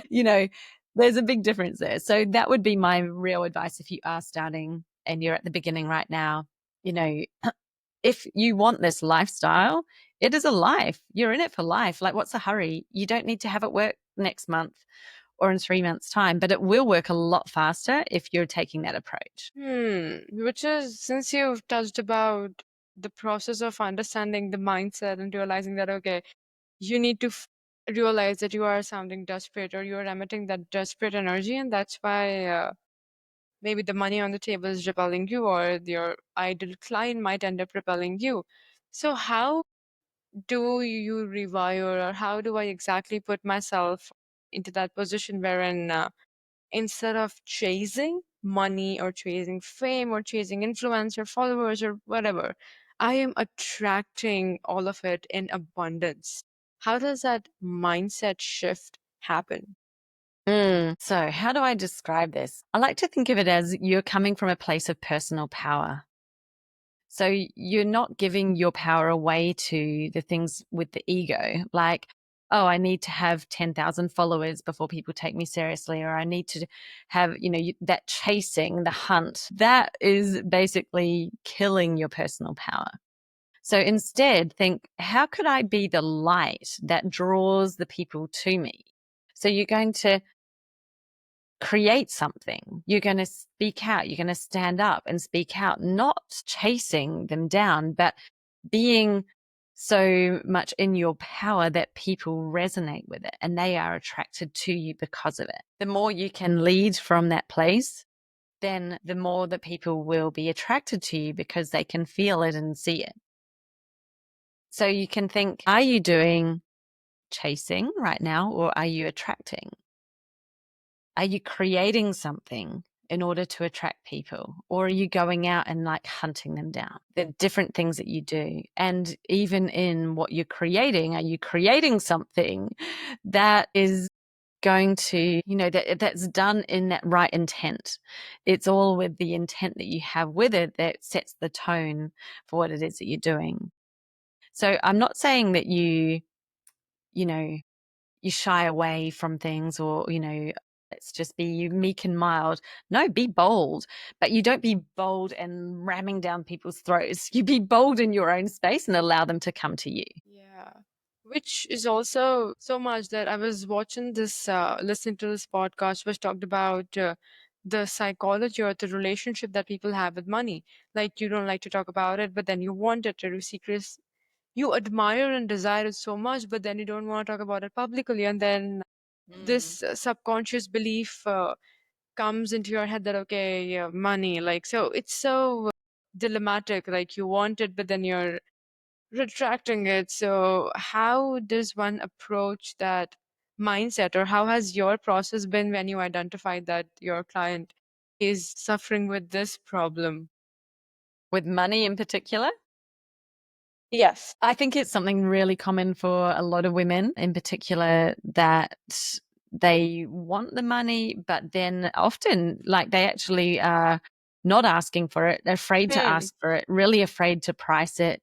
Speaker 2: There's a big difference there. So that would be my real advice if you are starting and you're at the beginning right now. If you want this lifestyle, it is a life. You're in it for life. Like, what's the hurry? You don't need to have it work next month or in 3 months' time, but it will work a lot faster if you're taking that approach.
Speaker 1: Which is, since you've touched about the process of understanding the mindset and realizing that, okay, you need to realize that you are sounding desperate or you're emitting that desperate energy, and that's why maybe the money on the table is repelling you, or your ideal client might end up repelling you. So, how do you rewire, or how do I exactly put myself into that position wherein instead of chasing money or chasing fame or chasing influence or followers or whatever, I am attracting all of it in abundance? How does that mindset shift happen?
Speaker 2: So, how do I describe this? I like to think of it as you're coming from a place of personal power. So, you're not giving your power away to the things with the ego, like, oh, I need to have 10,000 followers before people take me seriously, or I need to have, that chasing, the hunt. That is basically killing your personal power. So instead, think, how could I be the light that draws the people to me? So you're going to create something. You're going to speak out. You're going to stand up and speak out, not chasing them down, but being so much in your power that people resonate with it and they are attracted to you because of it. The more you can lead from that place, then the more that people will be attracted to you because they can feel it and see it. So you can think, are you doing chasing right now, or are you attracting? Are you creating something in order to attract people, or are you going out and like hunting them down? The different things that you do. And even in what you're creating, are you creating something that is going to, that's done in that right intent? It's all with the intent that you have with it that sets the tone for what it is that you're doing. So I'm not saying that you know, you shy away from things, or, let's just be meek and mild. No, be bold, but you don't be bold and ramming down people's throats. You be bold in your own space and allow them to come to you.
Speaker 1: Yeah. Which is also so much that I was watching this, listening to this podcast, which talked about the psychology or the relationship that people have with money. Like, you don't like to talk about it, but then you want it to secret. You admire and desire it so much, but then you don't want to talk about it publicly. And then
Speaker 2: Mm.
Speaker 1: this subconscious belief comes into your head that, okay, yeah, money. Like, so it's so dilemmatic. Like, you want it, but then you're retracting it. So, how does one approach that mindset, or how has your process been when you identified that your client is suffering with this problem?
Speaker 2: With money in particular,
Speaker 1: Yes.
Speaker 2: I think it's something really common for a lot of women in particular, that they want the money, but then often, like, they actually are not asking for it. They're afraid to
Speaker 1: Hmm.
Speaker 2: ask for it, really afraid to price it.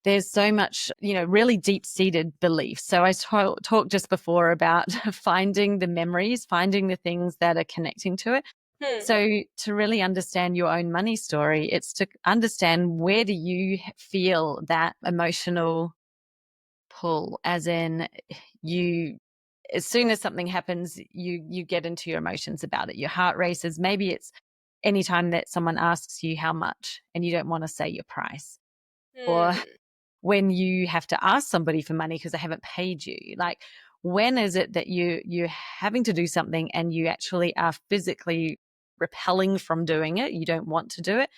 Speaker 2: There's so much, really deep seated beliefs. So I talked just before about finding the memories, finding the things that are connecting to it.
Speaker 1: Hmm.
Speaker 2: So to really understand your own money story, it's to understand, where do you feel that emotional pull, as in, you, as soon as something happens, you get into your emotions about it. Your heart races. Maybe it's anytime that someone asks you how much and you don't want to say your price, or
Speaker 1: Hmm.
Speaker 2: when you have to ask somebody for money because they haven't paid you. Like, when is it that you're having to do something and you actually are physically repelling from doing it? You don't want to do it.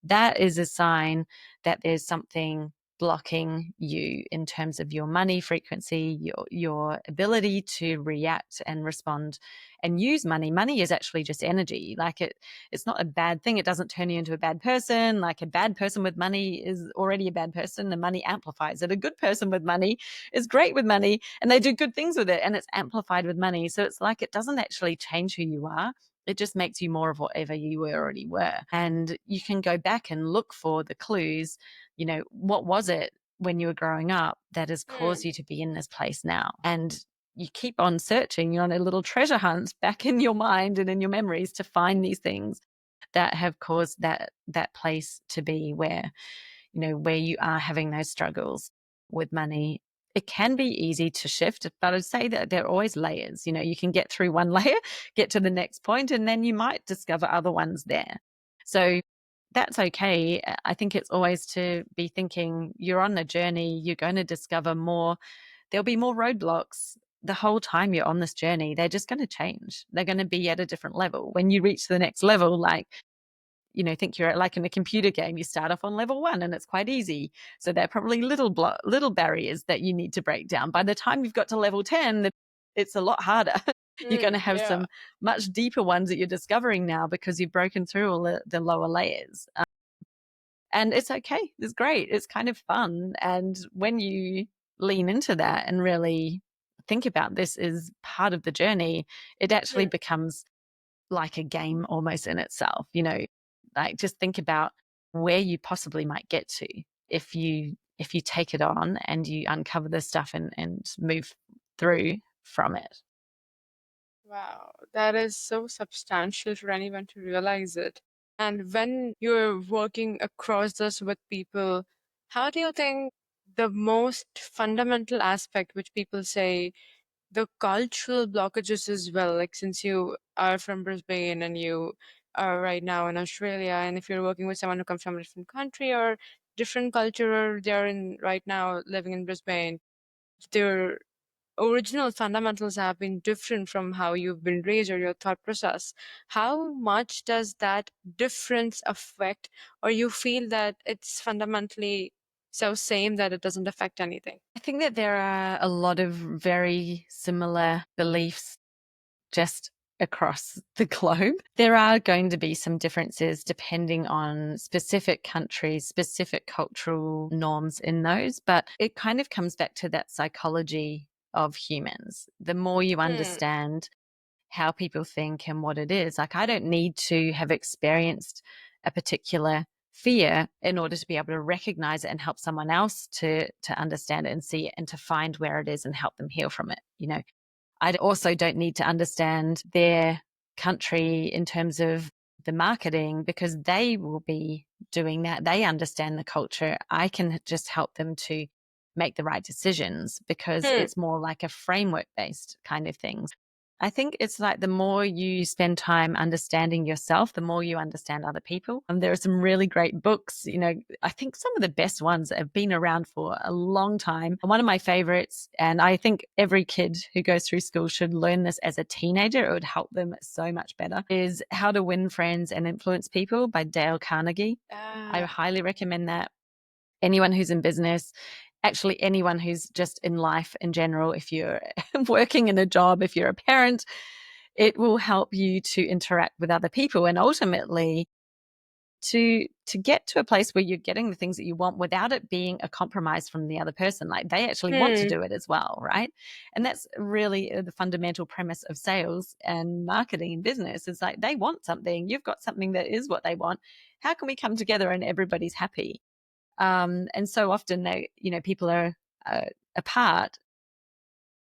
Speaker 2: That is a sign that there's something blocking you in terms of your money frequency, your ability to react and respond and use money. Money is actually just energy. Like, it's not a bad thing. It doesn't turn you into a bad person. Like, a bad person with money is already a bad person, and money amplifies it. A good person with money is great with money and they do good things with it, and it's amplified with money. So it's like, it doesn't actually change who you are. It just makes you more of whatever you already were. And you can go back and look for the clues. What was it when you were growing up that has caused
Speaker 1: Hmm.
Speaker 2: you to be in this place now? And you keep on searching. You're on a little treasure hunt back in your mind and in your memories to find these things that have caused that place to be where you are having those struggles with money. It can be easy to shift, but I'd say that there are always layers. You can get through one layer, get to the next point, and then you might discover other ones there. So that's okay. I think it's always to be thinking, you're on a journey, you're going to discover more. There'll be more roadblocks the whole time you're on this journey. They're just going to change. They're going to be at a different level. When you reach the next level, like, think you're like in a computer game, you start off on level 1 and it's quite easy. So there are probably little barriers that you need to break down. By the time you've got to level 10, it's a lot harder. You're going to
Speaker 1: Hmm.
Speaker 2: have
Speaker 1: Yeah.
Speaker 2: some much deeper ones that you're discovering now because you've broken through all the lower layers. And it's okay. It's great. It's kind of fun. And when you lean into that and really think about this as part of the journey, it actually
Speaker 1: Hmm.
Speaker 2: becomes like a game almost in itself. Like, just think about where you possibly might get to if you take it on and you uncover this stuff and move through from it.
Speaker 1: Wow, that is so substantial for anyone to realize it. And when you're working across this with people How do you think the most fundamental aspect, which people say the cultural blockages as well, like since you are from Brisbane and you are right now in Australia, and if you're working with someone who comes from a different country or different culture, or they're in right now living in Brisbane, their original fundamentals have been different from how you've been raised or your thought process. How much does that difference affect, or you feel that it's fundamentally so same that it doesn't affect anything?
Speaker 2: I think that there are a lot of very similar beliefs just across the globe. There are going to be some differences depending on specific countries, specific cultural norms in those, but it kind of comes back to that psychology of humans. The more you understand how people think and what it is, like I don't need to have experienced a particular fear in order to be able to recognize it and help someone else to understand it and see it and to find where it is and help them heal from it. I also don't need to understand their country in terms of the marketing because they will be doing that. They understand the culture. I can just help them to make the right decisions because
Speaker 1: Hmm.
Speaker 2: it's more like a framework based kind of thing. I think it's like the more you spend time understanding yourself, the more you understand other people. And there are some really great books. I think some of the best ones that have been around for a long time. One of my favorites, and I think every kid who goes through school should learn this as a teenager, it would help them so much better, is How to Win Friends and Influence People by Dale Carnegie. I highly recommend that. Anyone who's in business, actually anyone who's just in life in general, if you're working in a job, if you're a parent, it will help you to interact with other people and ultimately to get to a place where you're getting the things that you want without it being a compromise from the other person. Like they actually want to
Speaker 1: Hmm.
Speaker 2: do it as well, right? And that's really the fundamental premise of sales and marketing and business. Is like they want something, you've got something that is what they want. How can we come together and everybody's happy? And so often people are apart.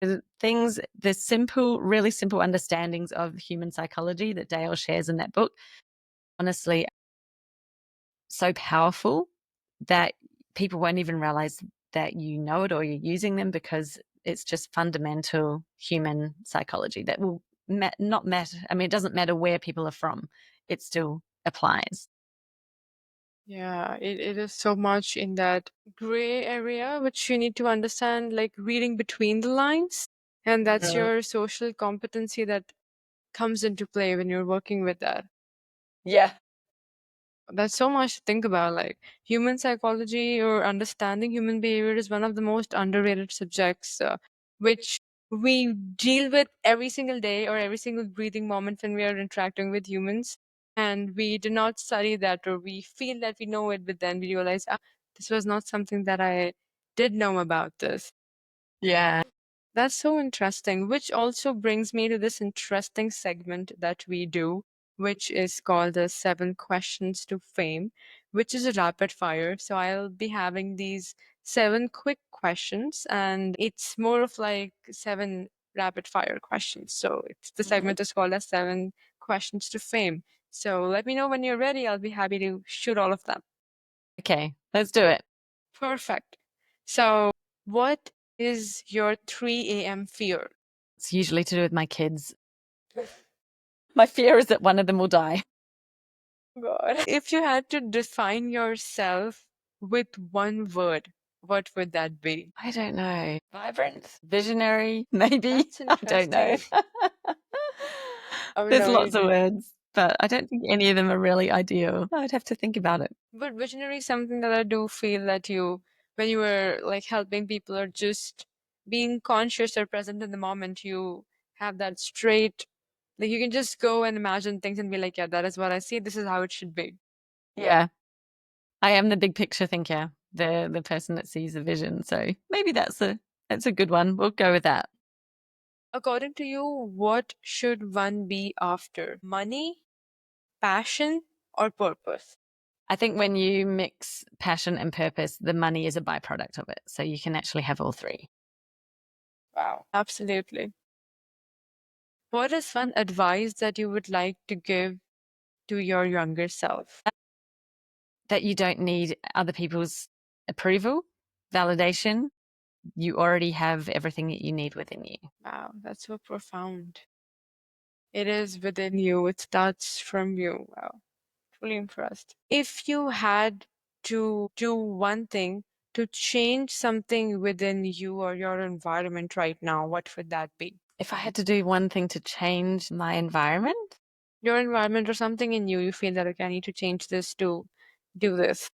Speaker 2: The simple, really simple understandings of human psychology that Dale shares in that book, honestly, so powerful that people won't even realize that you know it or you're using them because it's just fundamental human psychology that will not matter. I mean, it doesn't matter where people are from, it still applies.
Speaker 1: Yeah, it is so much in that gray area, which you need to understand, like reading between the lines. And that's your social competency that comes into play when you're working with that.
Speaker 2: Yeah.
Speaker 1: That's so much to think about. Like human psychology or understanding human behavior is one of the most underrated subjects, which we deal with every single day or every single breathing moment when we are interacting with humans. And we do not study that, or we feel that we know it, but then we realize, this was not something that I did know about this.
Speaker 2: Yeah.
Speaker 1: That's so interesting, which also brings me to this interesting segment that we do, which is called the 7 questions to fame, which is a rapid fire. So I'll be having these 7 quick questions, and it's more of like 7 rapid fire questions. So the segment is called as 7 questions to fame. So let me know when you're ready. I'll be happy to shoot all of them.
Speaker 2: Okay, let's do it.
Speaker 1: Perfect. So, what is your 3 a.m. fear?
Speaker 2: It's usually to do with my kids. My fear is that one of them will die.
Speaker 1: God. If you had to define yourself with one word, what would that be?
Speaker 2: I don't know. Vibrant, visionary, maybe.
Speaker 1: That's
Speaker 2: I don't know.
Speaker 1: interesting. Oh
Speaker 2: There's
Speaker 1: no,
Speaker 2: lots of
Speaker 1: you.
Speaker 2: words, but I don't think any of them are really ideal. I'd have to think about it.
Speaker 1: But visionary is something that I do feel that you, when you were like helping people or just being conscious or present in the moment, you have that straight, like you can just go and imagine things and be like, yeah, that is what I see. This is how it should be.
Speaker 2: Yeah, I am the big picture thinker, the person that sees the vision. So maybe that's a good one. We'll go with that.
Speaker 1: According to you, what should one be after? Money, passion, or purpose?
Speaker 2: I think when you mix passion and purpose, the money is a byproduct of it. So you can actually have all three.
Speaker 1: Wow. Absolutely. What is one advice that you would like to give to your younger self?
Speaker 2: That you don't need other people's approval, validation, you already have everything that you need within you.
Speaker 1: Wow, that's so profound. It is within you, it starts from you. Wow, truly impressed. If you had to do one thing to change something within you or your environment right now, what would that be?
Speaker 2: If I had to do one thing to change my environment,
Speaker 1: Your environment or something in you, you feel that, okay, I need to change this to do this.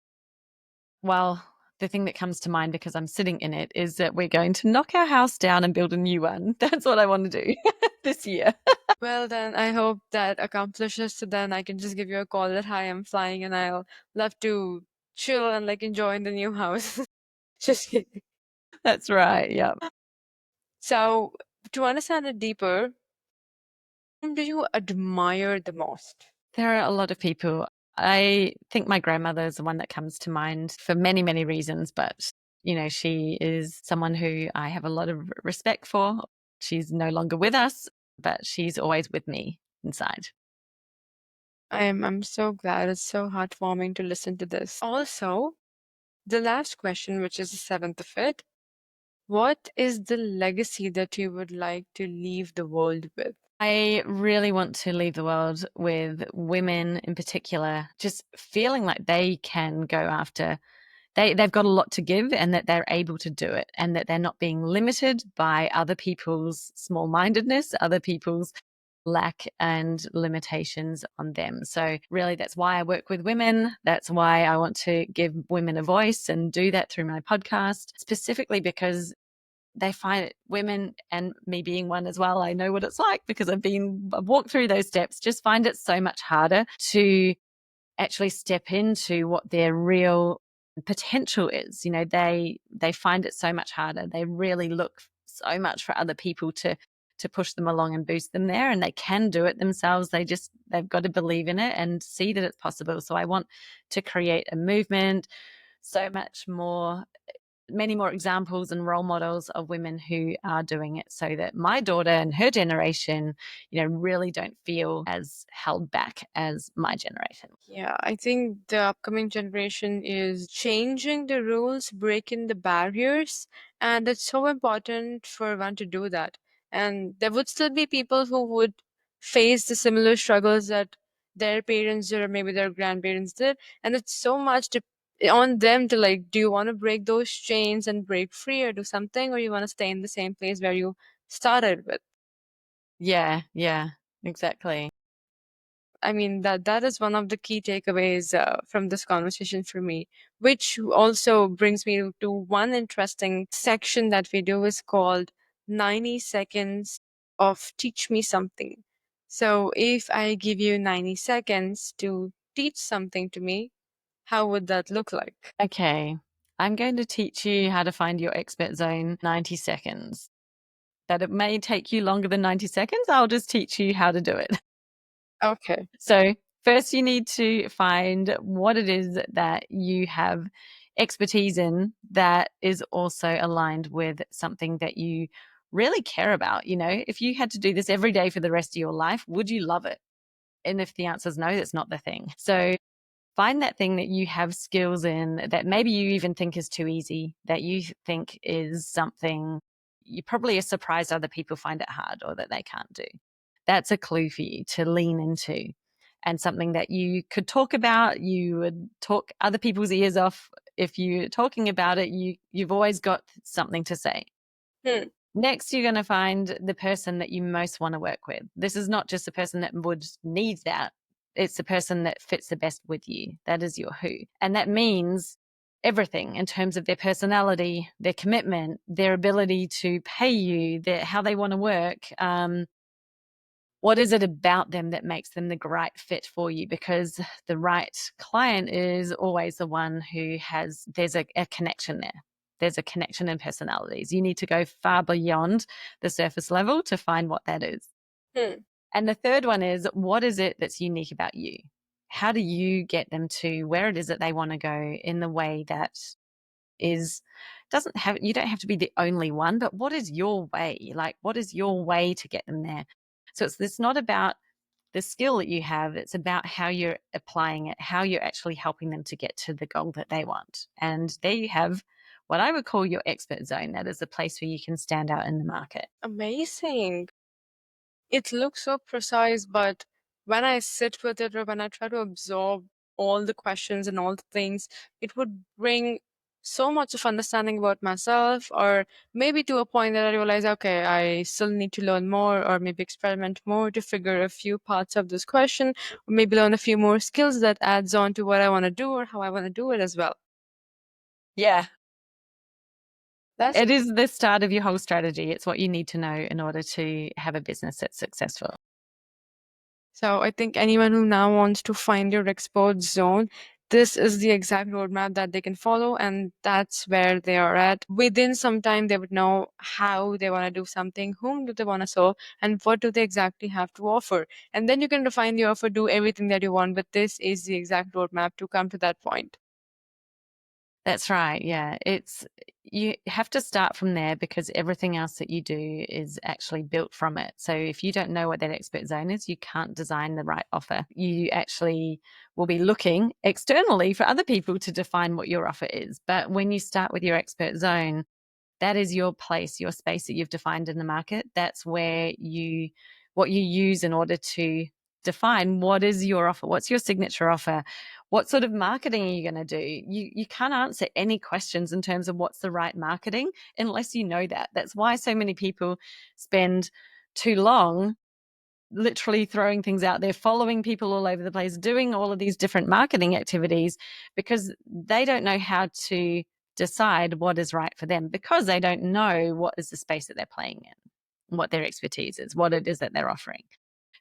Speaker 2: well, the thing that comes to mind because I'm sitting in it is that we're going to knock our house down and build a new one. That's what I want to do this year.
Speaker 1: Well, then I hope that accomplishes. So then I can just give you a call that, hi, I'm flying and I'll love to chill and like enjoy in the new house. Just kidding.
Speaker 2: That's right. Yeah.
Speaker 1: So, to understand it deeper, whom do you admire the most?
Speaker 2: There are a lot of people. I think my grandmother is the one that comes to mind for many, many reasons, but she is someone who I have a lot of respect for. She's no longer with us, but she's always with me inside.
Speaker 1: I'm so glad. It's so heartwarming to listen to this. Also, the last question, which is the seventh of it, what is the legacy that you would like to leave the world with?
Speaker 2: I really want to leave the world with women in particular, just feeling like they can go after they've got a lot to give and that they're able to do it and that they're not being limited by other people's small-mindedness, other people's lack and limitations on them. So really that's why I work with women. That's why I want to give women a voice and do that through my podcast, specifically because they find it, women and me being one as well, I know what it's like because I've walked through those steps, just find it so much harder to actually step into what their real potential is. They find it so much harder. They really look so much for other people to push them along and boost them there, and they can do it themselves. They've got to believe in it and see that it's possible. So I want to create a movement, so much more, many more examples and role models of women who are doing it so that my daughter and her generation, really don't feel as held back as my generation.
Speaker 1: Yeah, I think the upcoming generation is changing the rules, breaking the barriers, and it's so important for one to do that. And there would still be people who would face the similar struggles that their parents did or maybe their grandparents did. And it's so much on them to like, do you want to break those chains and break free or do something, or you want to stay in the same place where you started with?
Speaker 2: Yeah, yeah, exactly.
Speaker 1: I mean, that is one of the key takeaways from this conversation for me, which also brings me to one interesting section that we do is called 90 seconds of teach me something. So if I give you 90 seconds to teach something to me, how would that look like?
Speaker 2: Okay, I'm going to teach you how to find your expert zone 90 seconds. That it may take you longer than 90 seconds, I'll just teach you how to do it.
Speaker 1: Okay.
Speaker 2: So, first, you need to find what it is that you have expertise in that is also aligned with something that you really care about. If you had to do this every day for the rest of your life, would you love it? And if the answer is no, that's not the thing. So, find that thing that you have skills in that maybe you even think is too easy, that you think is something you probably are surprised other people find it hard or that they can't do. That's a clue for you to lean into and something that you could talk about. You would talk other people's ears off. If you're talking about it, you've always got something to say.
Speaker 1: Hmm.
Speaker 2: Next, you're going to find the person that you most want to work with. This is not just the person that would need that. It's the person that fits the best with you. That is your who. And that means everything in terms of their personality, their commitment, their ability to pay you, how they want to work. What is it about them that makes them the right fit for you? Because the right client is always the one who there's a connection there. There's a connection in personalities. You need to go far beyond the surface level to find what that is.
Speaker 1: Hmm.
Speaker 2: And the third one is, what is it that's unique about you? How do you get them to where it is that they want to go in the way that is doesn't have you don't have to be the only one, but what is your way? Like, what is your way to get them there? So it's not about the skill that you have. It's about how you're applying it, how you're actually helping them to get to the goal that they want. And there you have what I would call your expert zone. That is a place where you can stand out in the market.
Speaker 1: Amazing. It looks so precise, but when I sit with it or when I try to absorb all the questions and all the things, it would bring so much of understanding about myself, or maybe to a point that I realize, okay, I still need to learn more, or maybe experiment more to figure a few parts of this question, or maybe learn a few more skills that adds on to what I want to do or how I want to do it as well.
Speaker 2: Yeah.
Speaker 1: That's
Speaker 2: It is the start of your whole strategy. It's what you need to know in order to have a business that's successful.
Speaker 1: So I think anyone who now wants to find your export zone, this is the exact roadmap that they can follow, and that's where they are at. Within some time, they would know how they want to do something, whom do they want to serve, and what do they exactly have to offer. And then you can refine the offer, do everything that you want, but this is the exact roadmap to come to that point.
Speaker 2: That's right. Yeah. You have to start from there because everything else that you do is actually built from it. So if you don't know what that expert zone is, you can't design the right offer. You actually will be looking externally for other people to define what your offer is. But when you start with your expert zone, that is your place, your space that you've defined in the market. That's where what you use in order to define what is your offer, what's your signature offer, what sort of marketing are you going to do. You can't answer any questions in terms of what's the right marketing unless you know that. That's why so many people spend too long literally throwing things out there, following people all over the place, doing all of these different marketing activities because they don't know how to decide what is right for them because they don't know what is the space that they're playing in, what their expertise is, what it is that they're offering.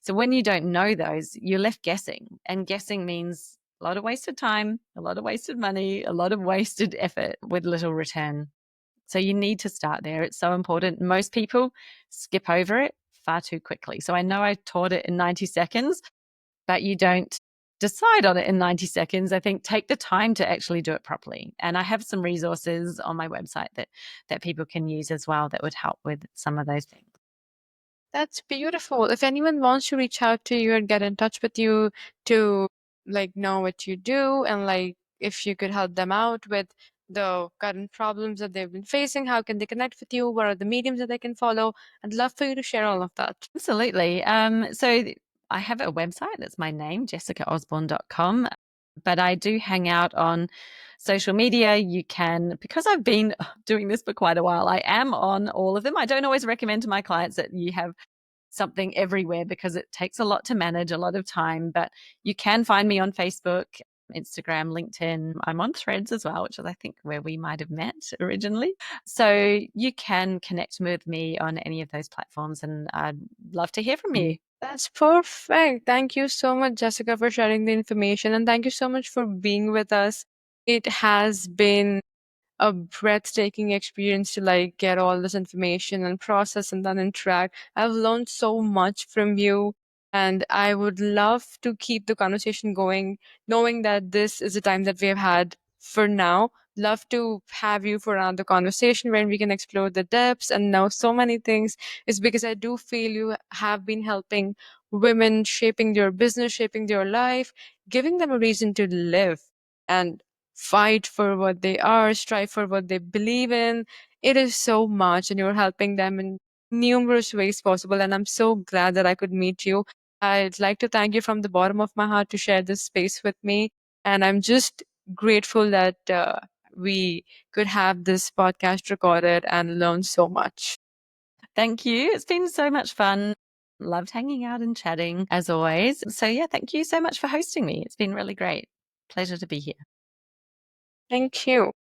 Speaker 2: So when you don't know those, you're left guessing, and guessing means a lot of wasted time, a lot of wasted money, a lot of wasted effort with little return. So you need to start there. It's so important. Most people skip over it far too quickly. So I know I taught it in 90 seconds, but you don't decide on it in 90 seconds. I think take the time to actually do it properly. And I have some resources on my website that people can use as well that would help with some of those things.
Speaker 1: That's beautiful. If anyone wants to reach out to you and get in touch with you to like know what you do and like if you could help them out with the current problems that they've been facing, how can they connect with you? What are the mediums that they can follow? I'd love for you to share all of that.
Speaker 2: Absolutely. I have a website. That's my name, jessicaosborne.com. But I do hang out on social media. You can, because I've been doing this for quite a while, I am on all of them. I don't always recommend to my clients that you have something everywhere because it takes a lot to manage, a lot of time. But you can find me on Facebook, Instagram, LinkedIn. I'm on Threads as well, which is, I think, where we might have met originally. So you can connect with me on any of those platforms, and I'd love to hear from you.
Speaker 1: That's perfect. Thank you so much, Jessica, for sharing the information. And thank you so much for being with us. It has been a breathtaking experience to like get all this information and process and then interact. I've learned so much from you, and I would love to keep the conversation going, knowing that this is the time that we have had for now. Love to have you for another conversation where we can explore the depths and know so many things. Is because I do feel you have been helping women shaping their business, shaping their life, giving them a reason to live. And fight for what they are, strive for what they believe in. It is so much, and you're helping them in numerous ways possible. And I'm so glad that I could meet you. I'd like to thank you from the bottom of my heart to share this space with me. And I'm just grateful that we could have this podcast recorded and learn so much.
Speaker 2: Thank you. It's been so much fun. Loved hanging out and chatting as always. So, yeah, thank you so much for hosting me. It's been really great. Pleasure to be here.
Speaker 1: Thank you.